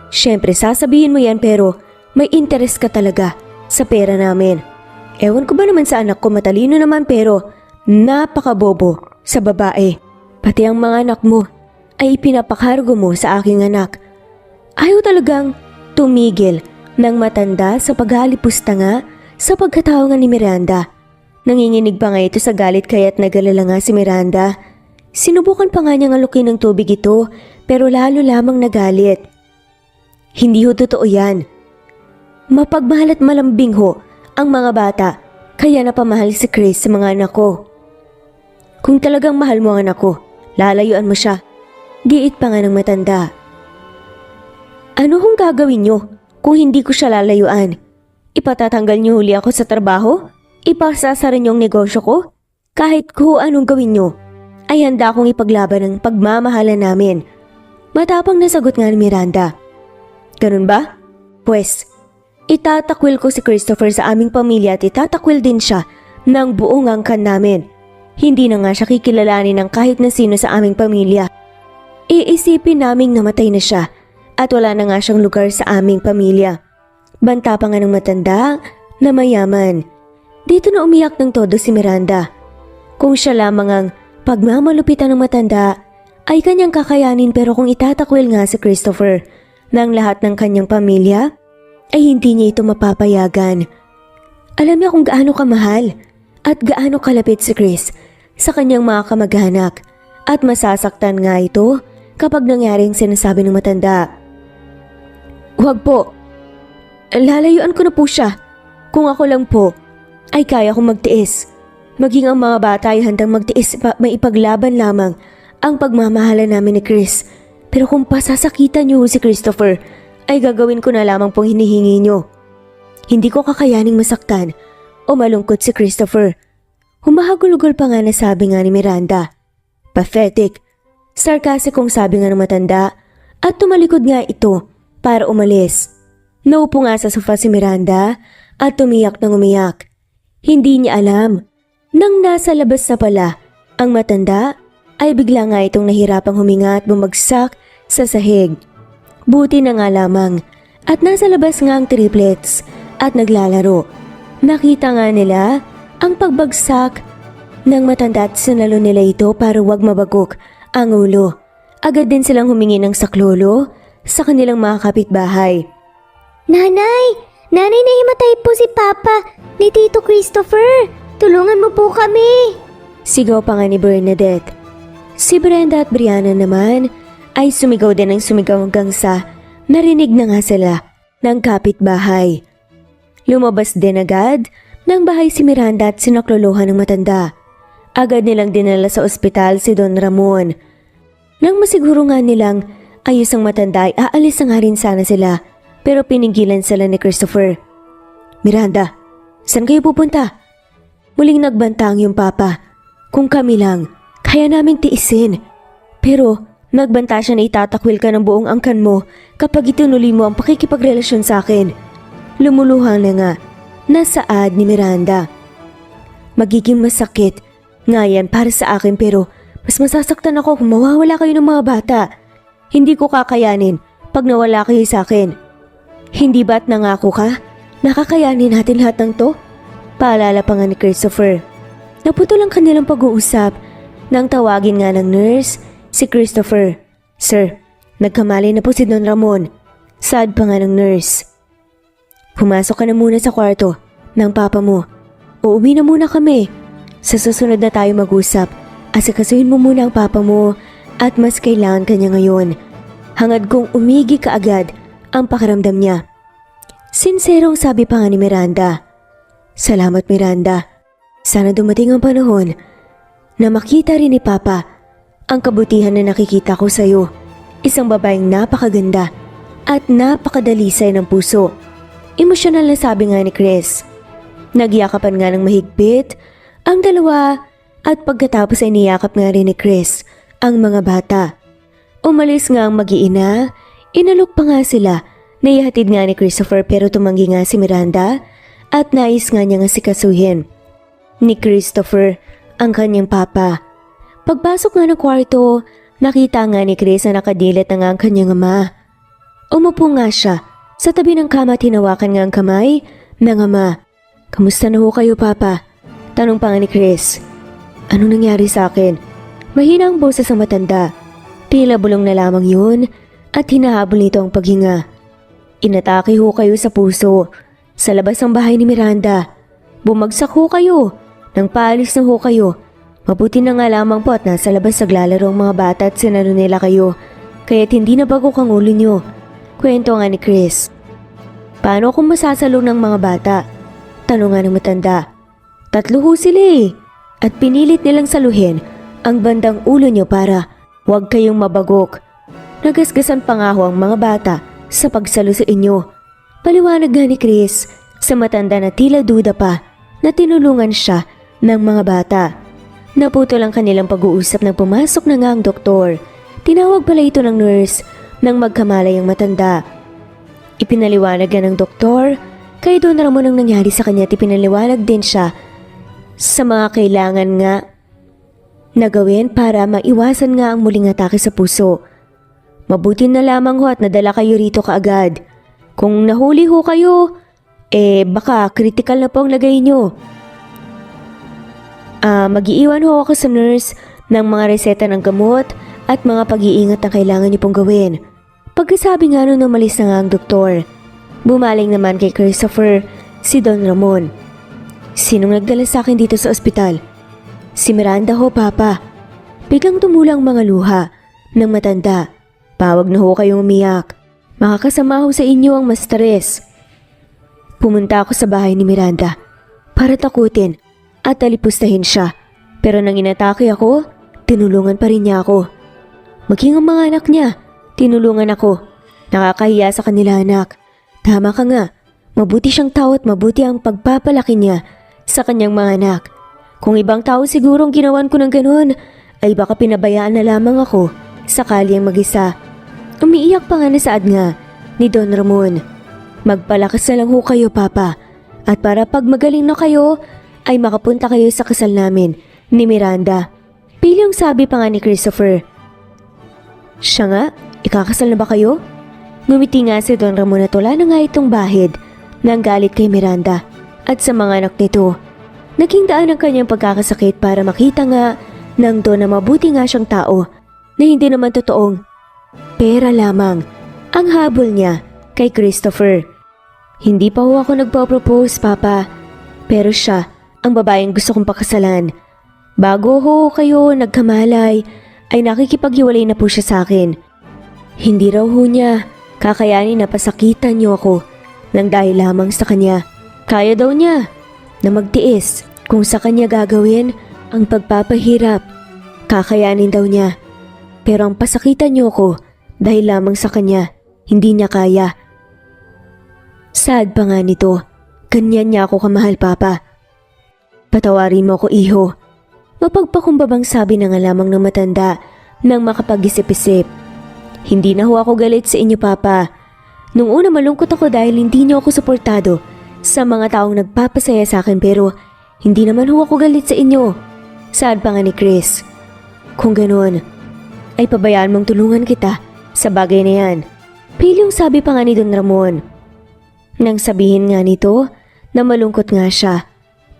Speaker 1: Siyempre sasabihin mo yan pero may interes ka talaga sa pera namin. Ewan ko ba naman sa anak ko, matalino naman pero napakabobo sa babae. Pati ang mga anak mo ay ipinapakargo mo sa aking anak. Ayaw talagang tumigil ng matanda sa paghalipusta sa pagkatao nga ni Miranda. Nanginginig pa nga ito sa galit kaya't nagalala nga si Miranda. Sinubukan pa nga niyang alukin ng tubig ito pero lalo lamang nagalit. Hindi ho totoo yan. Mapagmahal at malambing ho ang mga bata kaya napamahal si Chris sa mga anak ko. Kung talagang mahal mo ang anak ko, lalayuan mo siya. Giit pa nga ng matanda. Ano hong gagawin niyo kung hindi ko siya lalayuan? Ipatatanggal niyo huli ako sa trabaho? Ipasasara niyo ang negosyo ko? Kahit kung anong gawin niyo, ay handa akong ipaglaban ang pagmamahalan namin. Matapang na sagot nga ni Miranda. Ganun ba? Pwes, itatakwil ko si Christopher sa aming pamilya at itatakwil din siya ng buong angkan namin. Hindi na nga siya kikilalanin ng kahit na sino sa aming pamilya. Iisipin naming namatay na siya at wala na nga siyang lugar sa aming pamilya. Banta pa nga ng matanda na mayaman. Dito na umiyak ng todo si Miranda. Kung siya lamang ang pagmamalupitan ng matanda ay kanyang kakayanin pero kung itatakwil nga si Christopher ng lahat ng kanyang pamilya ay hindi niya ito mapapayagan. Alam niya kung gaano kamahal at gaano kalapit si Chris sa kanyang mga kamag-anak at masasaktan nga ito kapag nangyari ang sinasabi ng matanda. Huwag po. Lalayuan ko na po siya. Kung ako lang po ay kaya kong magtiis. Maging ang mga bata ay handang magtiis may ipaglaban lamang ang pagmamahalan namin ni Chris. Pero kung pasasakitan niyo si Christopher, ay gagawin ko na lamang pong hinihingi niyo. Hindi ko kakayaning masaktan o malungkot si Christopher. Humahagulugol pa nga na sabi nga ni Miranda. Pathetic. Sarkasikong sabi nga ng matanda at tumalikod nga ito para umalis. Naupo nga sa sofa si Miranda at tumiyak ng umiyak. Hindi niya alam. Nang nasa labas na pala, ang matanda ay bigla nga itong nahirapang huminga at bumagsak sa sahig. Buti na nga lamang at nasa labas nga ang triplets at naglalaro. Nakita nga nila ang pagbagsak ng matanda at sinalo nila ito para wag mabagok ang ulo. Agad din silang humingi ng saklolo sa kanilang mga kapitbahay.
Speaker 2: Nanay! Nanay, nahimatay po si Papa ni Tito Christopher! Tulungan mo po kami!
Speaker 1: Sigaw pa nga ni Bernadette. Si Brenda at Brianna naman ay sumigaw din ng sumigaw hanggang sa narinig na nga sila ng kapitbahay. Lumabas din agad ng bahay si Miranda at sinaklolohan ng matanda. Agad nilang dinala sa ospital si Don Ramon. Nang masiguro nga nilang ayos ang matanda ay aalis na nga rin sana sila pero pinigilan sila ni Christopher. Miranda, saan kayo pupunta? Muling nagbanta ang iyong papa. Kung kami lang, kaya naming tiisin. Pero nagbanta siya na itatakwil ka ng buong angkan mo kapag itinuloy mo ang pakikipagrelasyon sa akin. Lumuluhang na nga, nasaad ni Miranda. Magiging masakit nga yan para sa akin pero mas masasaktan ako kung mawawala kayo ng mga bata. Hindi ko kakayanin pag nawala kayo sa akin. Hindi ba't nangako ka? Nakakayanin natin lahat ng to? Paalala pa nga ni Christopher. Naputol ang kanilang pag-uusap nang tawagin nga ng nurse si Christopher. Sir, nagkamali na po si Don Ramon. Sad pa nga ng nurse. Pumasok ka na muna sa kwarto ng papa mo. Uuwi na muna kami. Sa susunod na tayo mag-usap. Asikasuhin mo muna ang papa mo at mas kailangan ka niya ngayon. Hangad kong umigi ka agad ang pakiramdam niya. Sinserong sabi pa nga ni Miranda. Salamat Miranda. Sana dumating ang panahon na makita rin ni Papa ang kabutihan na nakikita ko sa iyo. Isang babaeng napakaganda at napakadalisay ng puso. Emosyonal na sabi nga ni Chris. Nagyakapan nga ng mahigpit ang dalawa at pagkatapos ay niyakap nga rin ni Chris ang mga bata. Umalis nga ang mag-iina, inalok pa nga sila. Naihatid nga ni Christopher pero tumanggi nga si Miranda at nais nga niya nga sikasuhin ni Christopher ang kanyang papa. Pagpasok nga ng kwarto, nakita nga ni Chris na nakadilat na nga ang kanyang ama. Umupo nga siya sa tabi ng kama at hinawakan nga ang kamay ng ama. "Kamusta na ho kayo, papa?" Tanong pa nga ni Chris. "Anong nangyari sa akin?" Mahina ang boses ng matanda. Tila bulong na lamang yun at hinahabol nito ang paghinga. "Inatake ho kayo sa puso sa labas ng bahay ni Miranda. Bumagsak ho kayo nang paalis na ho kayo. Mabuti na nga lamang po at nasa labas naglalaro ang mga bata at sinano nila kayo. Kaya't hindi na bago kang ulo nyo." Kwento nga ni Chris. "Paano kung masasalo ng mga bata?" Tanong nga ng matanda. "Tatlo ho sila eh. At pinilit nilang saluhin ang bandang ulo nyo para huwag kayong mabagok. Nagasgasan pa nga ho ang mga bata sa pagsalo sa inyo." Paliwanag nga ni Chris sa matanda na tila duda pa na tinulungan siya ng mga bata. Naputol ang kanilang pag-uusap nang pumasok na nga ang doktor. Tinawag pala ito ng nurse nang magkamalay ang matanda. Ipinaliwanag nga ng doktor kay Don Ramon ang nangyari sa kanya at ipinaliwanag din siya sa mga kailangan nga na gawin para maiwasan nga ang muling atake sa puso. "Mabuti na lamang ho at nadala kayo rito kaagad. Kung nahuli ho kayo, baka critical na po ang lagay nyo. Mag-iiwan ho ako sa nurse ng mga reseta ng gamot at mga pag-iingat na kailangan niyo pong gawin." Pagkasabi nga nun, umalis na nga ang doktor. Bumaling naman kay Christopher si Don Ramon. "Sinong nagdala sa akin dito sa ospital?" "Si Miranda ho, papa." Biglang tumulang mga luha ng matanda. "Pawag na ho kayong umiyak. Makakasama ho sa inyo ang mas stress." Pumunta ako sa bahay ni Miranda para takutin at talipustahin siya. Pero nang inatake ako, tinulungan pa rin niya ako. Maging ang mga anak niya, tinulungan ako. Nakakahiya sa kanila, anak. Tama ka nga. Mabuti siyang tao at mabuti ang pagpapalaki niya sa kanyang mga anak. Kung ibang tao sigurong ginawan ko ng ganun, ay baka pinabayaan na lamang ako sakali ang mag-isa. Umiiyak pa nga na saad nga ni Don Ramon. "Magpalakas na lang ho kayo, papa. At para pag magaling na kayo, ay makapunta kayo sa kasal namin ni Miranda." Pilyong sabi pa nga ni Christopher. "Siya nga, ikakasal na ba kayo?" Ngumiti nga si Don Ramon at wala na nga itong bahid ng galit kay Miranda at sa mga anak nito. Naging daan ang kanyang pagkakasakit para makita nga ng Don na mabuti nga siyang tao na hindi naman totoong pera lamang ang habol niya kay Christopher. "Hindi pa ho ako nagpo-propose, papa. Pero siya ang babaeng gusto kong pakasalan. Bago ho kayo nagkamalay, ay nakikipaghiwalay na po siya sa akin. Hindi raw ho niya kakayanin na pasakitan niyo ako nang dahil lamang sa kanya. Kaya daw niya na magtiis kung sa kanya gagawin ang pagpapahirap. Kakayanin daw niya. Pero ang pasakitan niyo ako dahil lamang sa kanya, hindi niya kaya." Sad pa nga nito. "Ganyan niya ako kamahal, papa. Patawarin mo ako, iho." Mapagpakumbabang sabi na nga lamang ng matanda nang makapag-isip-isip. "Hindi na ho ako galit sa inyo, papa. Nung una malungkot ako dahil hindi niyo ako suportado sa mga taong nagpapasaya sa akin pero hindi naman ho ako galit sa inyo." Saad pa nga ni Chris. "Kung ganoon, ay pabayaan mong tulungan kita sa bagay na yan." Pilyong sabi pa nga ni Don Ramon. Nang sabihin nga nito na malungkot nga siya.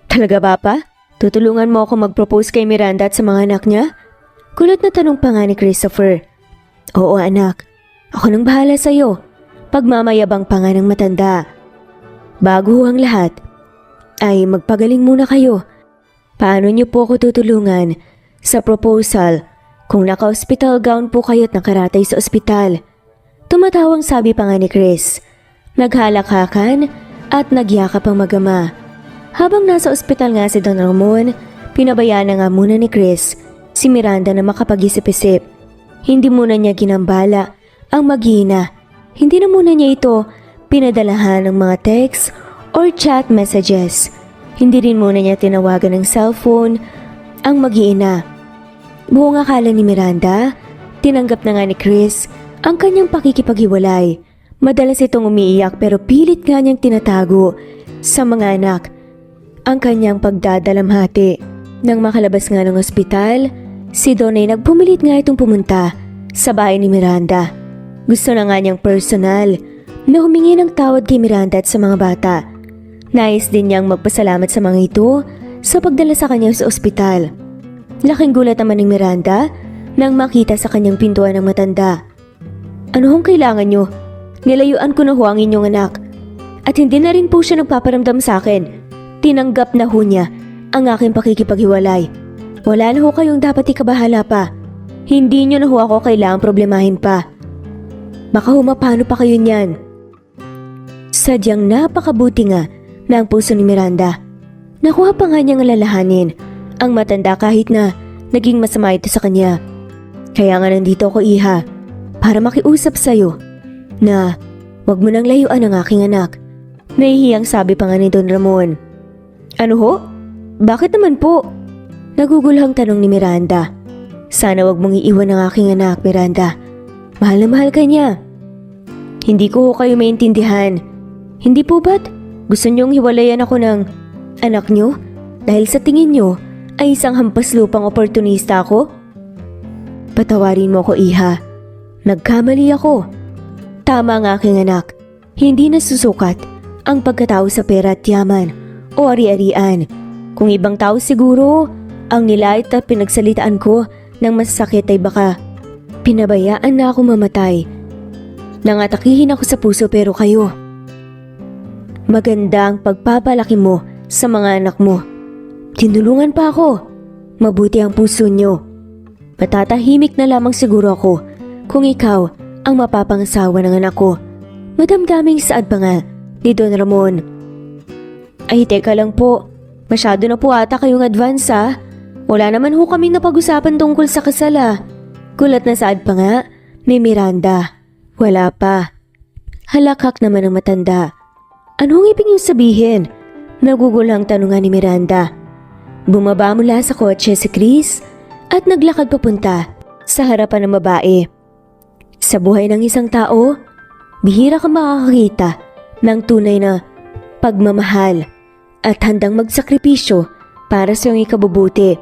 Speaker 1: "Talaga, papa? Tutulungan mo ako mag-propose kay Miranda at sa mga anak niya?" Kulot na tanong pa nga ni Christopher. "Oo, anak. Ako nang bahala sa'yo." Pagmamayabang pa nga ng matanda. "Bago ang lahat, ay magpagaling muna kayo. Paano niyo po ako tutulungan sa proposal kung naka-hospital gown po kayo at nakaratay sa ospital?" Tumatawang sabi pa nga ni Chris. Naghalakhakan at nagyakap ang mag-ama. Habang nasa ospital nga si Don Ramon, pinabayaan na nga muna ni Chris si Miranda na makapag-isip-isip. Hindi muna niya ginambala ang mag-ina. Hindi na muna niya ito pinadalahan ng mga text or chat messages. Hindi rin muna niya tinawagan ng cellphone ang mag-iina. Buong akala ni Miranda, Tinanggap na nga ni Chris ang kanyang pakikipaghiwalay. Madalas itong umiiyak pero pilit nga niyang tinatago sa mga anak ang kanyang pagdadalamhati. Nang makalabas nga ng ospital, si Don ay nagpumilit nga itong pumunta sa bahay ni Miranda. Gusto na nga niyang personal na humingi ng tawad kay Miranda at sa mga bata. Nais din niyang magpasalamat sa mga ito sa pagdala sa kanya sa ospital. Laking gulat naman ni Miranda nang makita sa kanyang pintuan ng matanda. Ano hong kailangan niyo? Nilayuan ko na ho ang inyong anak. At hindi na rin po siya nagpaparamdam sa akin. Tinanggap na ho niya ang aking pakikipaghiwalay. Wala na ho kayong dapat ikabahala pa. Hindi niyo na ho ako kailangang problemahin pa. Baka humapano pa kayo niyan. Sadyang napakabuti nga na ang puso ni Miranda. Nakuha pa nga niyang alalahanin ang matanda kahit na naging masama ito sa kanya. Kaya nga nandito ako, iha, para makiusap sa'yo na wag mo nang layuan ang aking anak. Nahihiyang sabi pa nga ni Don Ramon. Ano ho? Bakit naman po? Nagugulhang tanong ni Miranda. Sana wag mong iiwan ang aking anak, Miranda. Mahal na mahal ka niya. Hindi ko ho kayo maintindihan. Hindi po ba't gusto niyong hiwalayan ako ng anak niyo? Dahil sa tingin niyo ay isang hampas lupang oportunista ako? Patawarin mo ko, iha. Nagkamali ako. Tama ang aking anak. Hindi nasusukat ang pagkatao sa pera at yaman o ari-arian. Kung ibang tao siguro, ang nilait at pinagsalitaan ko ng masasakit ay baka pinabayaan na ako mamatay. Nangatakihin ako sa puso pero kayo. Maganda ang pagpapalaki mo sa mga anak mo. Tinulungan pa ako. Mabuti ang puso nyo. Matatahimik na lamang siguro ako kung ikaw ang mapapangasawa ng anak ko. Madamdaming saad pa nga ni Don Ramon. Ay teka lang po, masyado na po ata kayong advance ha. Wala naman ho kaming napag-usapan tungkol sa kasal ha. Kulat na saad pa nga ni Miranda. Wala pa. Halakak naman ang matanda. Anong ibig niyong sabihin? Nagugulhang tanungan ni Miranda. Bumaba mula sa kotse si Chris at naglakad papunta sa harapan ng babae. Sa buhay ng isang tao, bihira kang makakakita ng tunay na pagmamahal at handang magsakripisyo para sa iyong ikabubuti.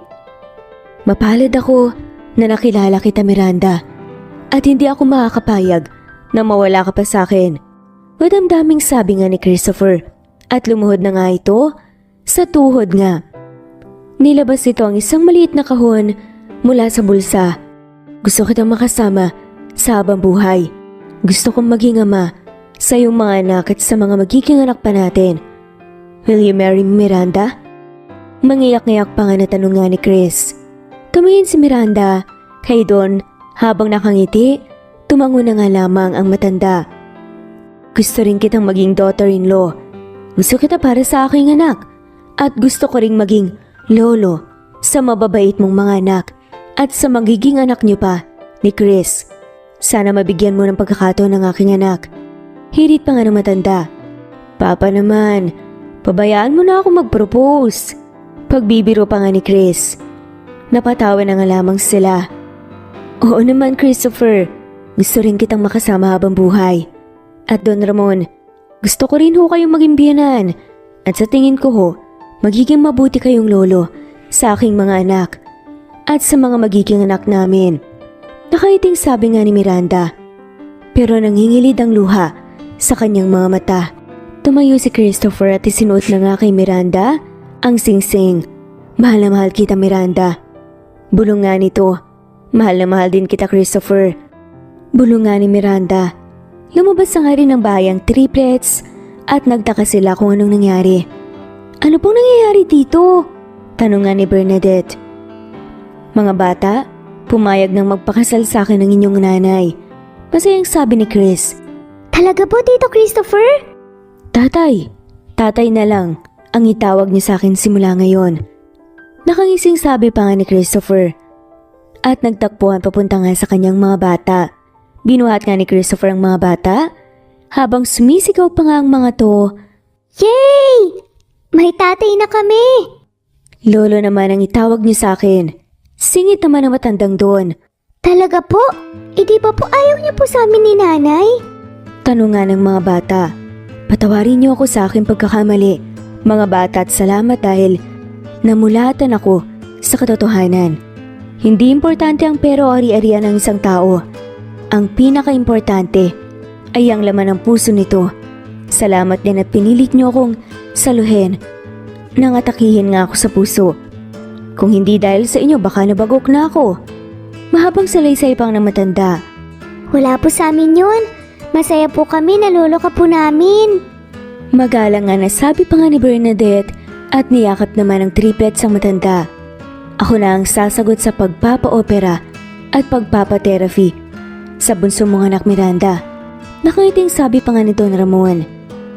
Speaker 1: Mapalad ako na nakilala kita, Miranda, at hindi ako makakapayag na mawala ka pa sa akin. Madamdaming sabi nga ni Christopher at lumuhod na nga ito sa tuhod nga. Nilabas ito ang isang maliit na kahon mula sa bulsa. Gusto kitang makasama sa habang buhay. Gusto kong maging ama sa iyong mga anak at sa mga magiging anak pa natin. Will you marry me, Miranda? Mangiyak-ngiyak pa nga na tanong nga ni Chris. Tumingin si Miranda kay Don habang nakangiti, tumango na nga lamang ang matanda. Gusto rin kitang maging daughter-in-law. Gusto kita para sa aking anak at gusto ko ring maging lolo sa mababait mong mga anak at sa magiging anak niyo pa ni Chris. Sana mabigyan mo ng pagkakataon ng aking anak. Hirit pa nga ng matanda. Papa naman, pabayaan mo na ako mag-propose. Pagbibiro pa nga ni Chris. Napatawa na nga lamang sila. Oo naman, Christopher. Gusto rin kitang makasama habang buhay. At Don Ramon, gusto ko rin ho kayong maging biyanan. At sa tingin ko ho, magiging mabuti kayong lolo sa aking mga anak at sa mga magiging anak namin. Nakaiting sabi nga ni Miranda, pero nangingilid ang luha sa kanyang mga mata. Tumayo si Christopher at isinuot na nga kay Miranda ang singsing. Mahal na mahal kita, Miranda. Bulong nga nito, mahal na mahal din kita, Christopher. Bulong nga ni Miranda. Lumabas na nga rin ng bayang triplets at nagtaka sila kung anong nangyari. Ano pong nangyayari dito? Tanong nga ni Bernadette. Mga bata, pumayag nang magpakasal sa akin ng inyong nanay. Masayang sabi ni Chris.
Speaker 2: Talaga po, Tito Christopher?
Speaker 1: Tatay na lang ang itawag niya sa akin simula ngayon. Nakangising sabi pa nga ni Christopher. At nagtakbuhan papunta nga sa kanyang mga bata. Binuhat nga ni Christopher ang mga bata habang sumisigaw pa nga ang mga to.
Speaker 2: Yay! May tatay na kami!
Speaker 1: Lolo naman ang itawag niya sa akin. Singit naman ang matandang doon.
Speaker 2: Talaga po? Di ba po ayaw niya po sa amin ni nanay?
Speaker 1: Tanong nga ng mga bata. Patawarin niyo ako sa aking pagkakamali, mga bata, at salamat dahil namulatan ako sa katotohanan. Hindi importante ang pero o ari-arian ng isang tao. Ang pinaka-importante ay ang laman ng puso nito. Salamat din at pinilit niyo akong saluhin. Nangatakihin nga ako sa puso. Kung hindi dahil sa inyo, baka nabagok na ako. Mahabang salaysay pang na matanda.
Speaker 2: Wala po sa amin yun. Masaya po kami, nalolo ka po namin.
Speaker 1: Magalang nga nasabi pa nga ni Bernadette at niyakap naman ang triplets ang matanda. Ako na ang sasagot sa pagpapa-opera at pagpapa-therapy sa bunso mong anak Miranda. Nakangiting sabi pa nga ni Don Ramon.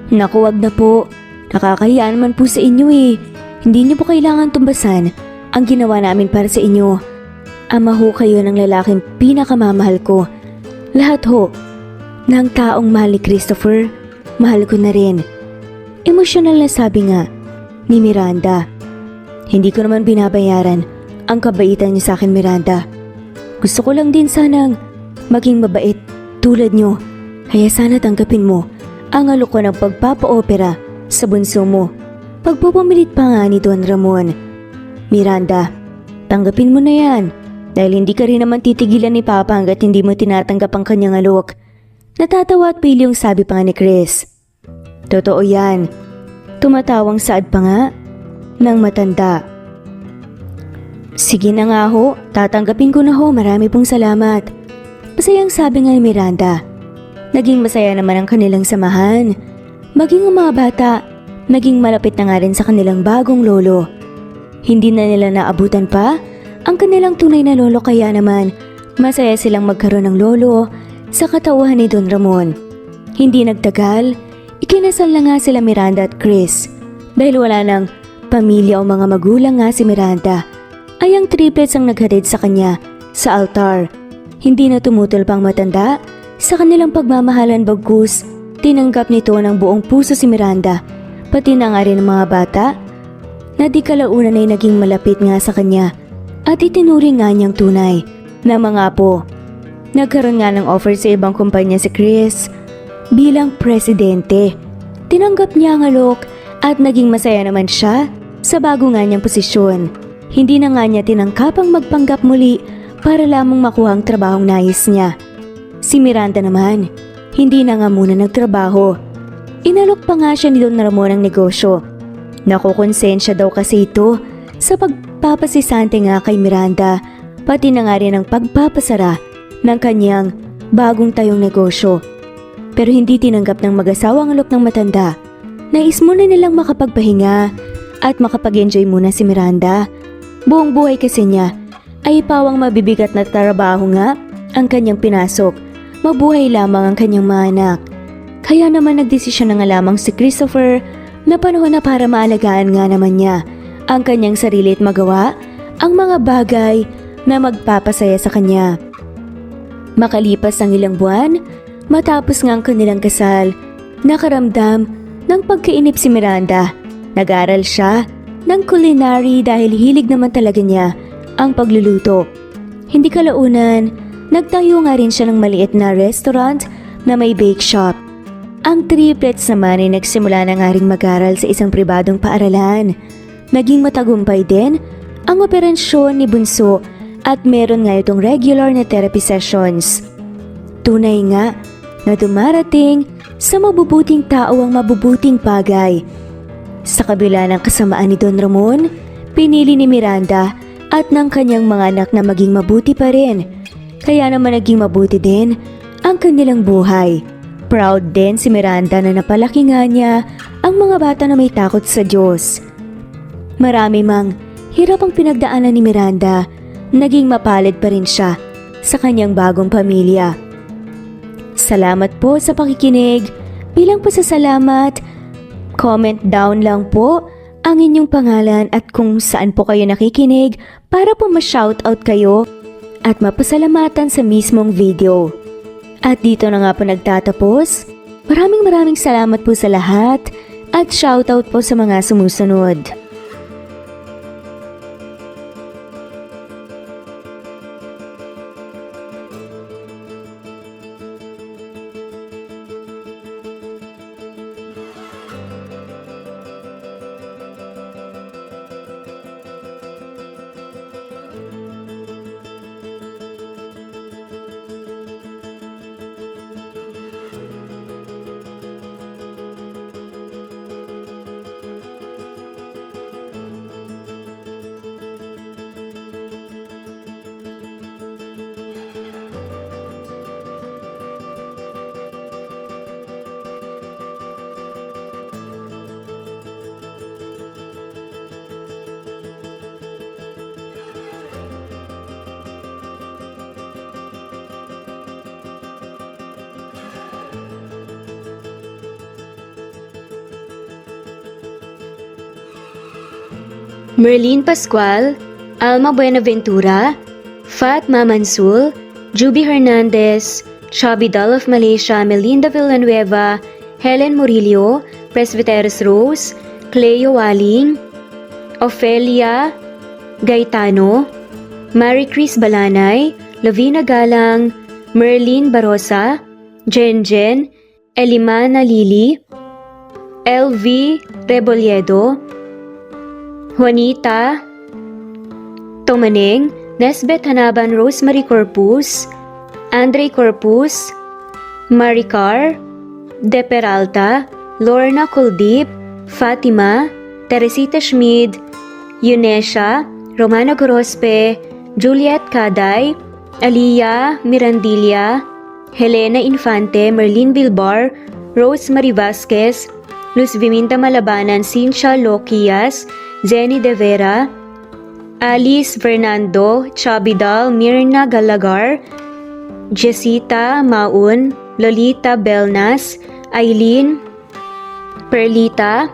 Speaker 1: Naku, wag na po. Nakakahiya naman po sa inyo eh. Hindi niyo po kailangan tumbasan ang ginawa namin para sa inyo. Ama ho kayo ng lalaking pinakamamahal ko. Lahat ho ng taong mahal ni Christopher, mahal ko na rin. Emosyonal na sabi nga ni Miranda. Hindi ko naman binabayaran ang kabaitan niyo sa akin, Miranda. Gusto ko lang din sanang maging mabait tulad niyo. Kaya sana tanggapin mo ang alok ko ng pagpapa-opera sa bunso mo. Pagpupamilit pa nga ni Don Ramon. Miranda, tanggapin mo na yan. Dahil hindi ka rin naman titigilan ni Papa hanggat hindi mo tinatanggap ang kanyang alok. Natatawa at pilyong sabi pa nga ni Chris. Totoo yan. Tumatawang saad pa nga ng matanda. Sige na nga ho, tatanggapin ko na ho, marami pong salamat. Masayang sabi nga ni Miranda. Naging masaya naman ang kanilang samahan. Maging ang mga bata, naging malapit na nga rin sa kanilang bagong lolo. Hindi na nila naabutan pa ang kanilang tunay na lolo, kaya naman masaya silang magkaroon ng lolo sa katauhan ni Don Ramon. Hindi nagtagal, ikinasal na nga sila Miranda at Chris. Dahil wala nang pamilya o mga magulang nga si Miranda, ay ang triplets ang naghatid sa kanya sa altar. Hindi na tumutol pang matanda sa kanilang pagmamahalan, bagkus tinanggap nito ng buong puso si Miranda, pati na nga rin ang mga bata na di kalaunan ay naging malapit nga sa kanya at itinuring nga niyang tunay na mga apo. Nagkaroon nga ng offer sa ibang kumpanya si Chris bilang presidente. Tinanggap niya ang alok at naging masaya naman siya sa bago nga niyang posisyon. Hindi na nga niya tinangkap ang magpanggap muli para lamang makuha ang trabahong nais niya. Si Miranda naman, hindi na nga muna nagtrabaho. Inalok pa nga siya ni Don Ramon ang negosyo. Nakukonsensya daw kasi ito sa pagpapasisante nga kay Miranda, pati na nga rin ang pagpapasara ng kanyang bagong tayong negosyo. Pero hindi tinanggap ng mag-asawa ang alok ng matanda. Nais muna nilang makapagpahinga at makapag-enjoy muna si Miranda. Buong buhay kasi niya ay pawang mabibigat na trabaho nga ang kanyang pinasok. Mabuhay lamang ang kanyang mga anak. Kaya naman nagdesisyon na nga lamang si Christopher na panahon na para maalagaan nga naman niya ang kanyang sarili at magawa ang mga bagay na magpapasaya sa kanya. Makalipas ang ilang buwan, matapos nga ang kanilang kasal, nakaramdam ng pagkainip si Miranda. Nag-aral siya ng culinary dahil hilig naman talaga niya ang pagluluto. Hindi kalaunan, nagtayo nga rin siya ng maliit na restaurant na may bake shop. Ang triplets naman ay nagsimula na nga rin mag-aral sa isang pribadong paaralan. Naging matagumpay din ang operasyon ni Bunso at meron nga itong regular na therapy sessions. Tunay nga na dumarating sa mabubuting tao ang mabubuting bagay. Sa kabila ng kasamaan ni Don Ramon, pinili ni Miranda at ng kanyang mga anak na maging mabuti pa rin. Kaya naman naging mabuti din ang kanilang buhay. Proud din si Miranda na napalaki nga niya ang mga bata na may takot sa Diyos. Marami mang hirap ang pinagdaanan ni Miranda, naging mapalad pa rin siya sa kanyang bagong pamilya. Salamat po sa pakikinig. Bilang pasasalamat, comment down lang po ang inyong pangalan at kung saan po kayo nakikinig para po ma-shoutout kayo at mapasalamatan sa mismong video. At dito na nga po nagtatapos. Maraming salamat po sa lahat at shoutout po sa mga sumusunod. Merlin Pascual, Alma Buenaventura, Fatma Mansul, Juby Hernandez, Chubby Doll of Malaysia, Melinda Villanueva, Helen Murillo, Presbyteros Rose, Cleo Waling, Ofelia Gaetano, Mary Chris Balanay, Lavina Galang, Merlin Barosa, Jen, Elimana Lili, LV Rebolledo, Juanita Tomaneng, Nesbeth Hanaban Rosemary Corpus, Andre Corpus, Maricar De Peralta, Lorna Kuldip, Fatima, Teresita Schmid, Yunesha, Romana Gorospe, Juliet Kaday, Aliyah Mirandilla, Helena Infante, Merlin Bilbar, Rosemary Vasquez, Luz Viminta Malabanan, Cynthia Loquias, Zenny De Vera, Alice Fernando, Chubby Doll, Mirna Galagar, Jessita Maun, Lolita Belnas, Eileen Perlita,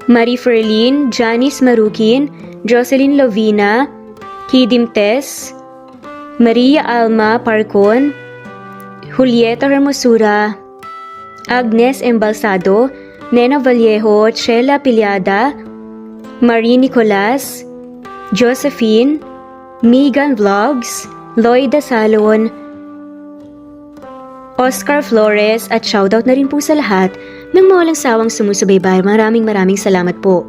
Speaker 1: Marie Ferlin, Janice Marukin, Jocelyn Lovina, Kidim Tess, Maria Alma Parcon, Julieta Hermosura, Agnes Embalsado, Nena Vallejo, Chela Piliada, Marie Nicolas, Josephine, Megan Vlogs, Lloyda Salon, Oscar Flores at shoutout na rin po sa lahat ng mga walang sawang sumusubaybay. Maraming salamat po.